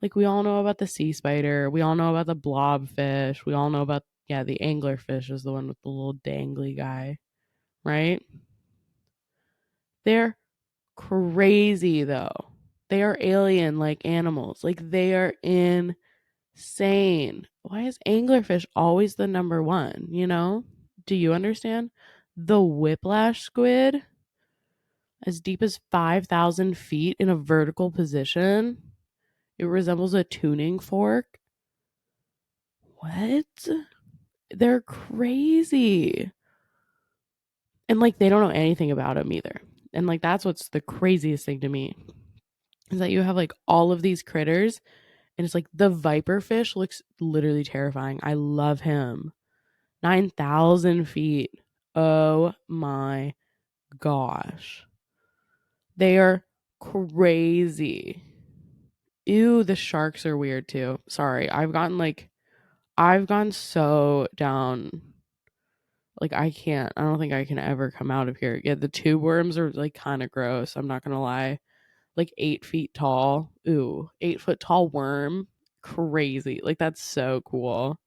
Like we all know about the sea spider. We all know about the blobfish. We all know about yeah, the anglerfish is the one with the little dangly guy, right? They're crazy though. They are alien like animals. Like they are insane. Why is anglerfish always the number one, you know? Do you understand? The whiplash squid, as deep as 5,000 feet in a vertical position. It resembles a tuning fork. What? They're crazy. And like they don't know anything about them either. And like that's what's the craziest thing to me is that you have like all of these critters and it's like the viper fish looks literally terrifying. I love him. 9,000 feet. Oh my gosh. They are crazy. Ew, the sharks are weird too. Sorry. I've gone so down. Like I don't think I can ever come out of here. Yeah, the tube worms are like kind of gross. I'm not gonna lie. Like 8 feet tall. Ooh, 8 foot tall worm. Crazy. Like that's so cool.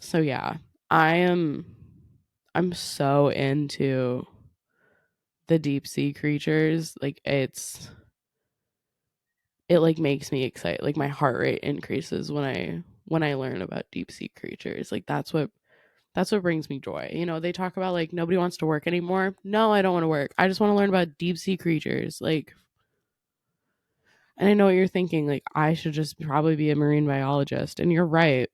So yeah, I am. I'm so into the deep sea creatures. Like it like makes me excited. Like my heart rate increases when I learn about deep sea creatures. Like that's what brings me joy. You know, they talk about like nobody wants to work anymore. No, I don't want to work. I just want to learn about deep sea creatures. Like, and I know what you're thinking. Like, I should just probably be a marine biologist. And you're right.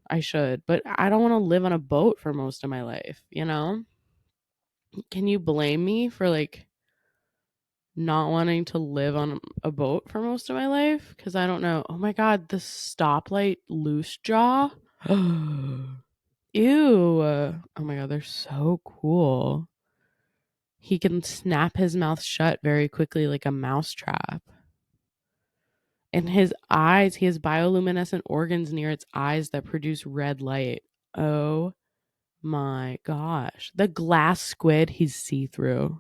I should. But I don't want to live on a boat for most of my life, you know? Can you blame me for like not wanting to live on a boat for most of my life? Because I don't know. Oh my God, the stoplight loose jaw. Ew. Oh my God, they're so cool. He can snap his mouth shut very quickly like a mousetrap. And his eyes, he has bioluminescent organs near its eyes that produce red light. Oh my gosh. The glass squid, he's see through.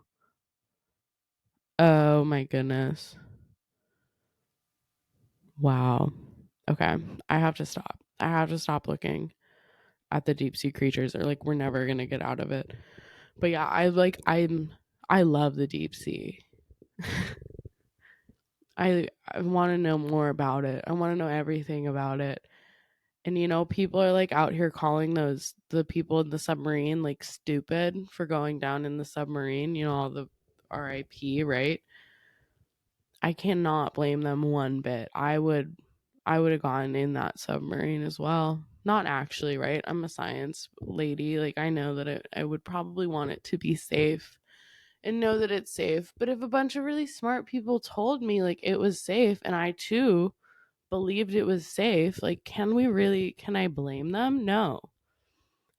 Oh my goodness. Wow. Okay. I have to stop. I have to stop looking at the deep sea creatures, or like we're never going to get out of it. But yeah, I love the deep sea. I want to know more about it. I want to know everything about it. And you know, people are like out here calling the people in the submarine like stupid for going down in the submarine, you know, all the RIP, right? I cannot blame them one bit. I would have gone in that submarine as well. Not actually, right? I'm a science lady. Like I know that I would probably want it to be safe and know that it's safe. But if a bunch of really smart people told me like it was safe and I too believed it was safe, like can I blame them? No.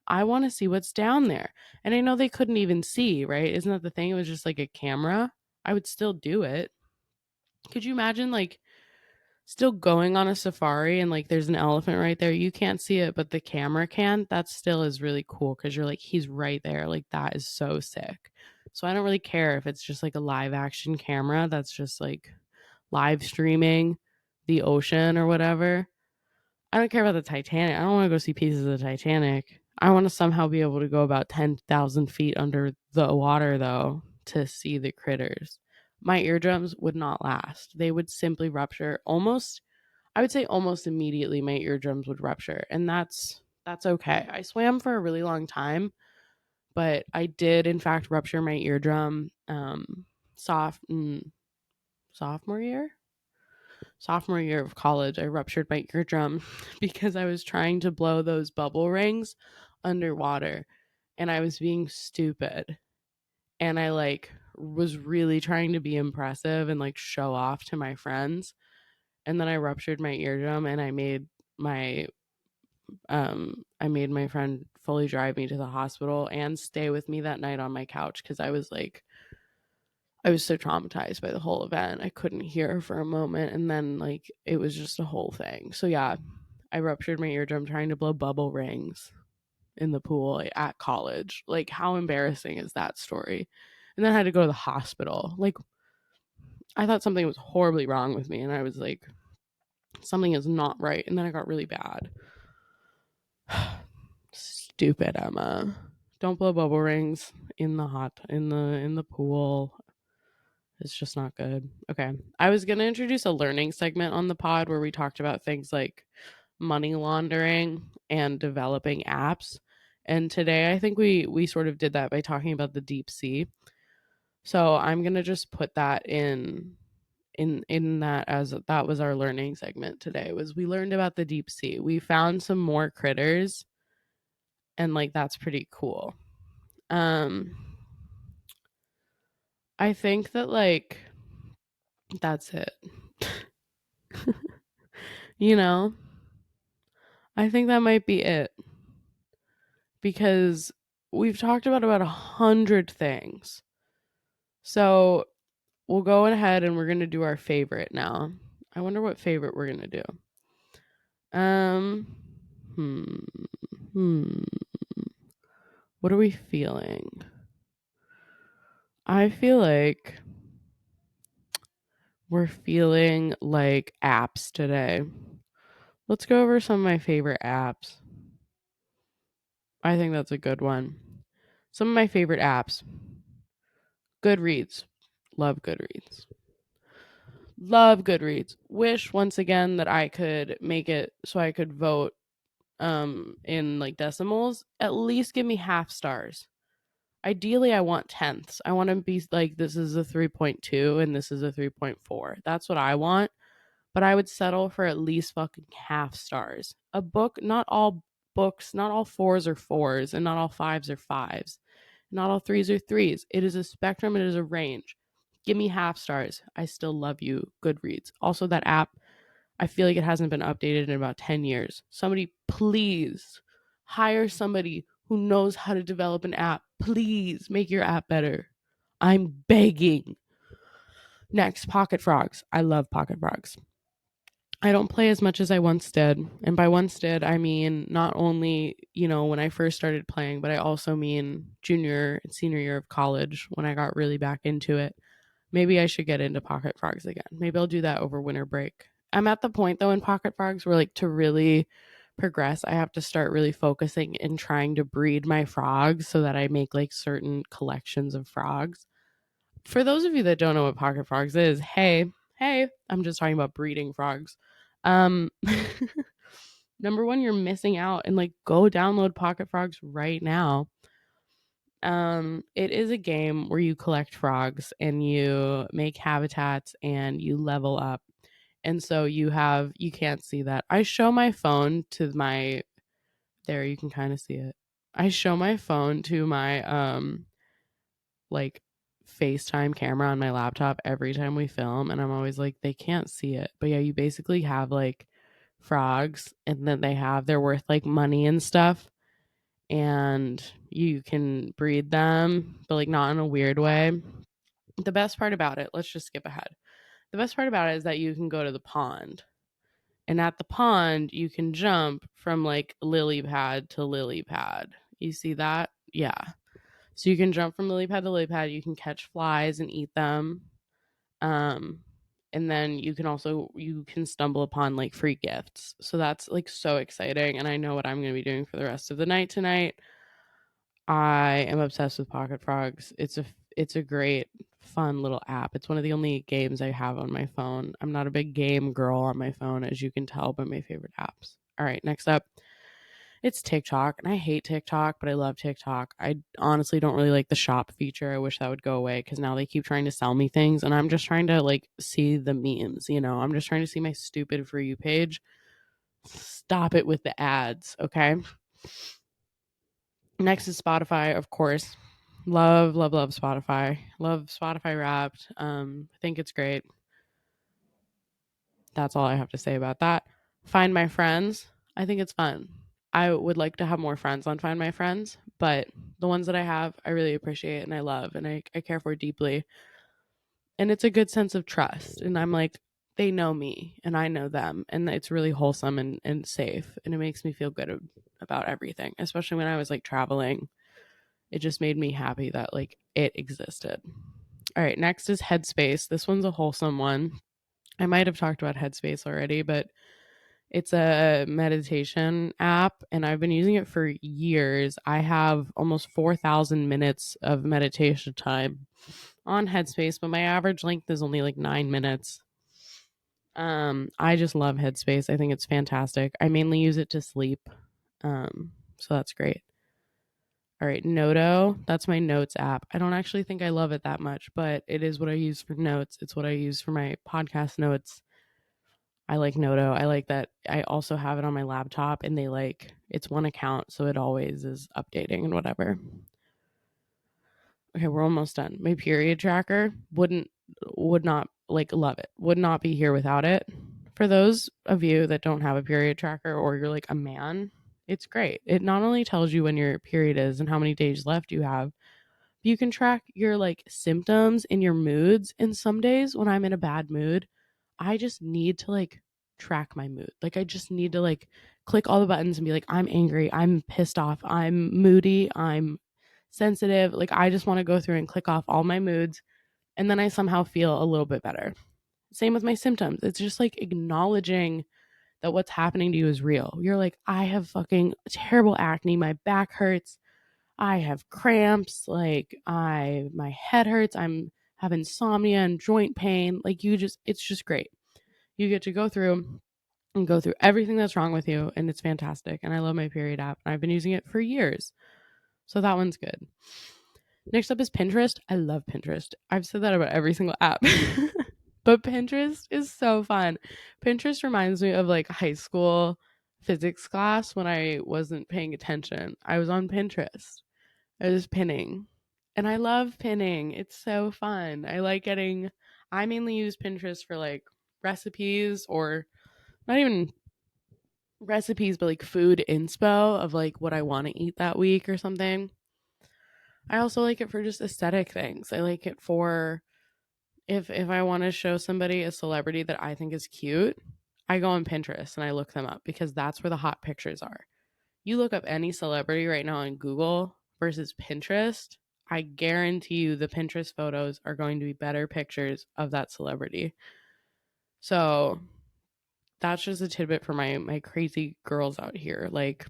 I want to see what's down there. And I know they couldn't even see, right? Isn't that the thing? It was just like a camera. I would still do it. Could you imagine like still going on a safari and like there's an elephant right there? You can't see it, but the camera can. That still is really cool because you're like, he's right there. Like that is so sick. So I don't really care if it's just like a live action camera that's just like live streaming the ocean or whatever. I don't care about the Titanic. I don't want to go see pieces of the Titanic. I want to somehow be able to go about 10,000 feet under the water, though, to see the critters. My eardrums would not last. They would simply rupture almost, I would say almost immediately my eardrums would rupture. And that's okay. I swam for a really long time, but I did in fact rupture my eardrum soft sophomore year of college. I ruptured my eardrum because I was trying to blow those bubble rings underwater and I was being stupid. And I like was really trying to be impressive and like show off to my friends. And then I ruptured my eardrum and my I made my friend fully drive me to the hospital and stay with me that night on my couch cuz I was so traumatized by the whole event. I couldn't hear for a moment. And then, like, it was just a whole thing. So, yeah, I ruptured my eardrum trying to blow bubble rings in the pool at college. Like, how embarrassing is that story? And then I had to go to the hospital. Like, I thought something was horribly wrong with me. And I was like, something is not right. And then I got really bad. Stupid Emma. Don't blow bubble rings in the pool. It's just not good. Okay. I was going to introduce a learning segment on the pod where we talked about things like money laundering and developing apps. And today I think we sort of did that by talking about the deep sea. So I'm going to just put that in that as that was our learning segment today was we learned about the deep sea. We found some more critters and like that's pretty cool. Um I think that like that's it. You know, I think that might be it because we've talked about 100 things. So we'll go ahead and we're gonna do our favorite now. I wonder what favorite we're gonna do. Um, hmm, hmm. What are we feeling? I feel like we're feeling like apps today. Let's go over some of my favorite apps. I think that's a good one. Some of my favorite apps. Goodreads. Love Goodreads. Love Goodreads. Wish once again that I could make it so I could vote in like decimals. At least give me half stars. Ideally, I want tenths. I want to be like, this is a 3.2 and this is a 3.4. That's what I want. But I would settle for at least fucking half stars. A book, not all books, not all fours are fours, and not all fives are fives, not all threes are threes. It is a spectrum, it is a range. Give me half stars. I still love you, Goodreads. Also, that app, I feel like it hasn't been updated in about 10 years. Somebody, please hire somebody who knows how to develop an app. Please make your app better. I'm begging. Next, Pocket Frogs. I love Pocket Frogs. I don't play as much as I once did. And by once did, I mean not only, when I first started playing, but I also mean junior and senior year of college when I got really back into it. Maybe I should get into Pocket Frogs again. Maybe I'll do that over winter break. I'm at the point though in Pocket Frogs where like to really progress, I have to start really focusing and trying to breed my frogs so that I make like certain collections of frogs. For those of you that don't know what Pocket Frogs is, hey, I'm just talking about breeding frogs. Um Number one, you're missing out, and like go download Pocket Frogs right now. It is a game where you collect frogs and you make habitats and you level up. And so you can't see that. I show my phone to my there, you can kind of see it. I show my phone to my like FaceTime camera on my laptop every time we film, and I'm always like, they can't see it. But yeah, you basically have like frogs, and then they're worth like money and stuff, and you can breed them, but like not in a weird way. The best part about it, let's just skip ahead. The best part about it is that you can go to the pond. And at the pond, you can jump from like lily pad to lily pad. You see that? Yeah. So you can jump from lily pad to lily pad. You can catch flies and eat them. Um, and then you can stumble upon like free gifts. So that's like so exciting. And I know what I'm going to be doing for the rest of the night tonight. I am obsessed with Pocket Frogs. It's a great fun little app. It's one of the only games I have on my phone. I'm not a big game girl on my phone, as you can tell by my favorite apps. All right, next up, it's TikTok, and I hate TikTok, but I love TikTok. I honestly don't really like the shop feature. I wish that would go away because now they keep trying to sell me things, and I'm just trying to like see the memes. I'm just trying to see my stupid For You page. Stop it with the ads, okay? Next is Spotify, of course. Love, love, love Spotify. Love Spotify Wrapped. I think it's great. That's all I have to say about that. Find My Friends. I think it's fun. I would like to have more friends on Find My Friends, but the ones that I have, I really appreciate and I love and I care for deeply. And it's a good sense of trust. And I'm like, they know me and I know them. And it's really wholesome and safe. And it makes me feel good about everything, especially when I was like traveling. It just made me happy that like it existed. All right, next is Headspace. This one's a wholesome one. I might have talked about Headspace already, but it's a meditation app and I've been using it for years. I have almost 4,000 minutes of meditation time on Headspace, but my average length is only like 9 minutes. I just love Headspace. I think it's fantastic. I mainly use it to sleep. So that's great. All right, Noto. That's my notes app. I don't actually think I love it that much, but it is what I use for notes. It's what I use for my podcast notes. I like Noto. I like that I also have it on my laptop and it's one account, so it always is updating and whatever. Okay, we're almost done. My period tracker would not like love it. Would not be here without it. For those of you that don't have a period tracker or you're like a man, it's great. It not only tells you when your period is and how many days left you have, but you can track your like symptoms and your moods. And some days when I'm in a bad mood, I just need to like track my mood. Like I just need to like click all the buttons and be like, I'm angry, I'm pissed off, I'm moody, I'm sensitive. Like I just want to go through and click off all my moods and then I somehow feel a little bit better. Same with my symptoms. It's just like acknowledging that what's happening to you is real. You're like, I have fucking terrible acne, my back hurts, I have cramps, like my head hurts, I'm have insomnia and joint pain. Like it's just great. You get to go through and go through everything that's wrong with you, and it's fantastic. And I love my period app. I've been using it for years. So that one's good. Next up is Pinterest. I love Pinterest. I've said that about every single app. But Pinterest is so fun. Pinterest reminds me of like high school physics class when I wasn't paying attention. I was on Pinterest. I was pinning. And I love pinning. It's so fun. I mainly use Pinterest for like recipes, or not even recipes, but like food inspo of like what I want to eat that week or something. I also like it for just aesthetic things. I like it for if I want to show somebody a celebrity that I think is cute, I go on Pinterest and I look them up because that's where the hot pictures are. You look up any celebrity right now on Google versus Pinterest, I guarantee you the Pinterest photos are going to be better pictures of that celebrity. So that's just a tidbit for my crazy girls out here. Like,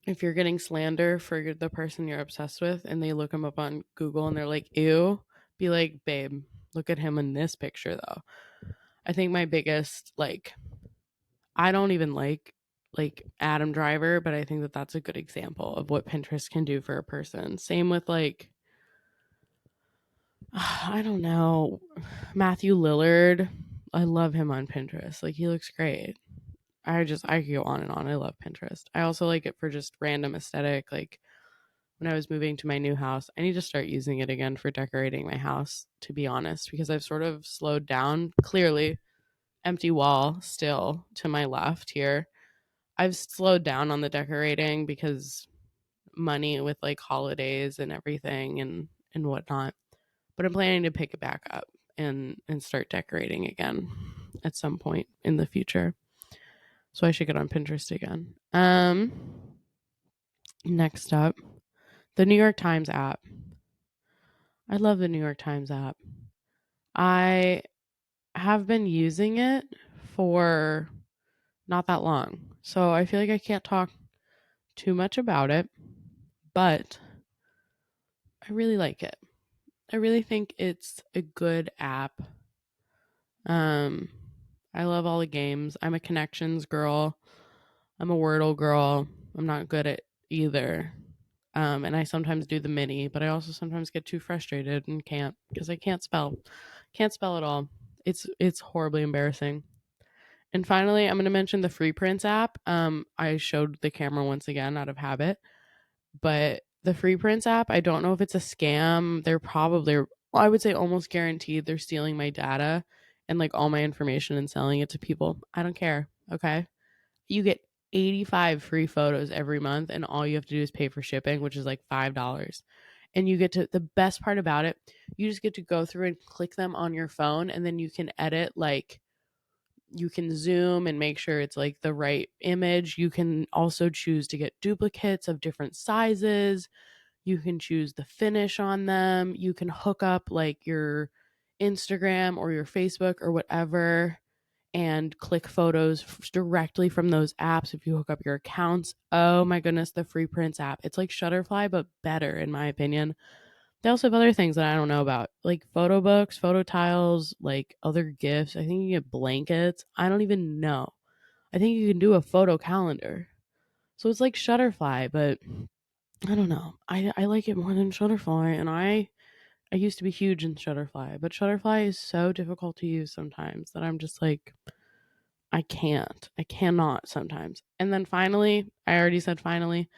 if you're getting slander for the person you're obsessed with and they look him up on Google and they're like, ew, be like, babe, look at him in this picture though. I think my biggest, like, I don't even like Adam Driver, but I think that that's a good example of what Pinterest can do for a person. Same with like, I don't know, Matthew Lillard. I love him on Pinterest. Like, he looks great. I could go on and on. I love Pinterest. I also like it for just random aesthetic. Like, when I was moving to my new house, I need to start using it again for decorating my house, to be honest, because I've sort of slowed down. Clearly, empty wall still to my left here. I've slowed down on the decorating because money with like holidays and everything and whatnot. But I'm planning to pick it back up and start decorating again at some point in the future. So I should get on Pinterest again. Next up, the New York Times app. I love the New York Times app. I have been using it for not that long. So I feel like I can't talk too much about it, but I really like it. I really think it's a good app. I love all the games. I'm a connections girl. I'm a Wordle girl. I'm not good at either. And I sometimes do the mini, but I also sometimes get too frustrated and can't because I can't spell. Can't spell at all. It's horribly embarrassing. And finally, I'm going to mention the Free Prints app. I showed the camera once again out of habit, but the Free Prints app, I don't know if it's a scam. They're probably, well, I would say almost guaranteed they're stealing my data and like all my information and selling it to people. I don't care. Okay. You get 85 free photos every month, and all you have to do is pay for shipping, which is like $5. And you get to, the best part about it, you just get to go through and click them on your phone, and then you can edit, like, you can zoom and make sure it's like the right image. You can also choose to get duplicates of different sizes. You can choose the finish on them. You can hook up like your Instagram or your Facebook or whatever and click photos directly from those apps if you hook up your accounts. Oh my goodness, the Free Prints app. It's like Shutterfly, but better, in my opinion. They also have other things that I don't know about, like photo books, photo tiles, like other gifts. I think you get blankets. I don't even know. I think you can do a photo calendar. So it's like Shutterfly, but I don't know. I like it more than Shutterfly, and I used to be huge in Shutterfly, but Shutterfly is so difficult to use sometimes that I'm just like, I can't. I cannot sometimes. And then finally, I already said finally,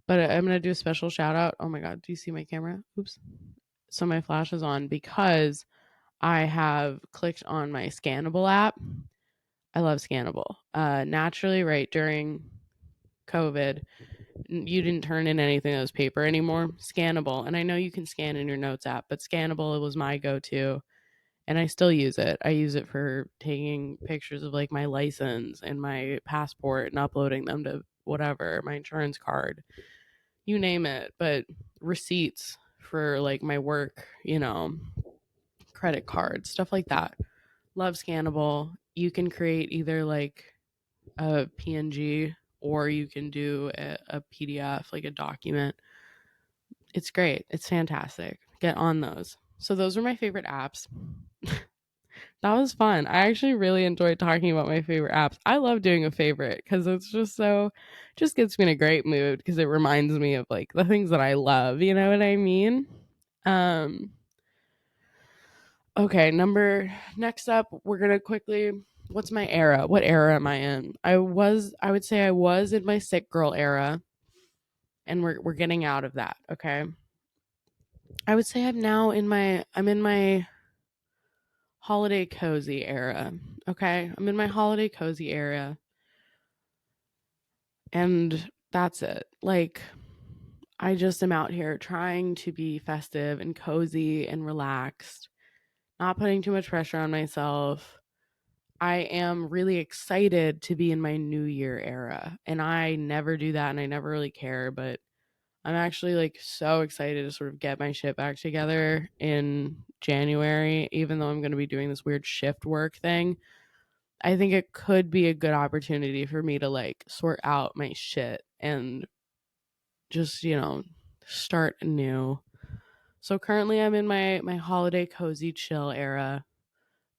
but I'm going to do a special shout out. Oh my God. Do you see my camera? Oops. So my flash is on because I have clicked on my Scannable app. I love Scannable. Naturally, right during COVID, you didn't turn in anything that was paper anymore. Scannable. And I know you can scan in your notes app, but Scannable was my go to. And I still use it. I use it for taking pictures of like my license and my passport and uploading them to whatever, my insurance card, you name it. But receipts for like my work, credit cards, stuff like that. Love Scannable. You can create either like a PNG or you can do a PDF, like a document. It's great. It's fantastic. Get on those. So those were my favorite apps. That was fun. I actually really enjoyed talking about my favorite apps. I love doing a favorite because it's just gets me in a great mood because it reminds me of like the things that I love. You know what I mean? Um, okay, next up, we're gonna quickly. What's my era? What era am I in? I would say I was in my sick girl era, and we're getting out of that. Okay, I would say I'm in my holiday cozy era. Okay, I'm in my holiday cozy era, and that's it. Like, I just am out here trying to be festive and cozy and relaxed, not putting too much pressure on myself. I am really excited to be in my new year era. And I never do that and I never really care, but I'm actually like so excited to sort of get my shit back together in January, even though I'm going to be doing this weird shift work thing. I think it could be a good opportunity for me to like sort out my shit and just, start anew. So currently I'm in my holiday cozy chill era.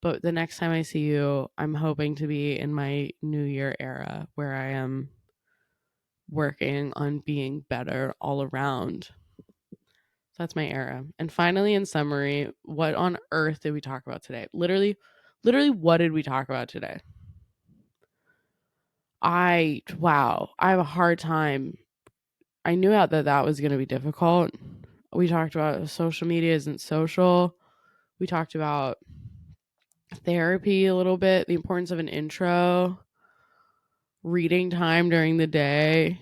But the next time I see you, I'm hoping to be in my new year era where I am working on being better all around. So that's my era. And finally, in summary, what on earth did we talk about today? Literally, what did we talk about today? Wow, I have a hard time. I knew that was going to be difficult. We talked about social media isn't social. We talked about therapy a little bit, the importance of an intro, reading time during the day,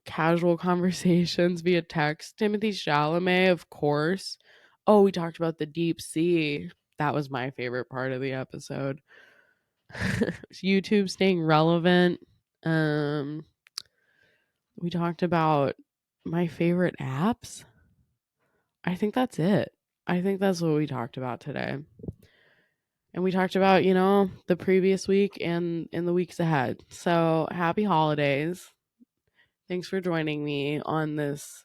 casual conversations via text. Timothy Chalamet, of course. Oh, we talked about the deep sea. That was my favorite part of the episode. YouTube staying relevant. Um, we talked about my favorite apps. I think that's it. I think that's what we talked about today. And we talked about, the previous week and in the weeks ahead. So happy holidays. Thanks for joining me on this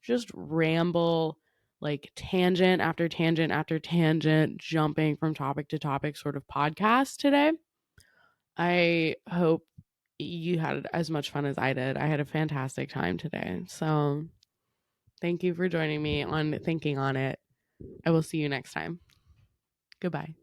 just ramble, like tangent after tangent after tangent, jumping from topic to topic sort of podcast today. I hope you had as much fun as I did. I had a fantastic time today. So thank you for joining me on Thinking on It. I will see you next time. Goodbye.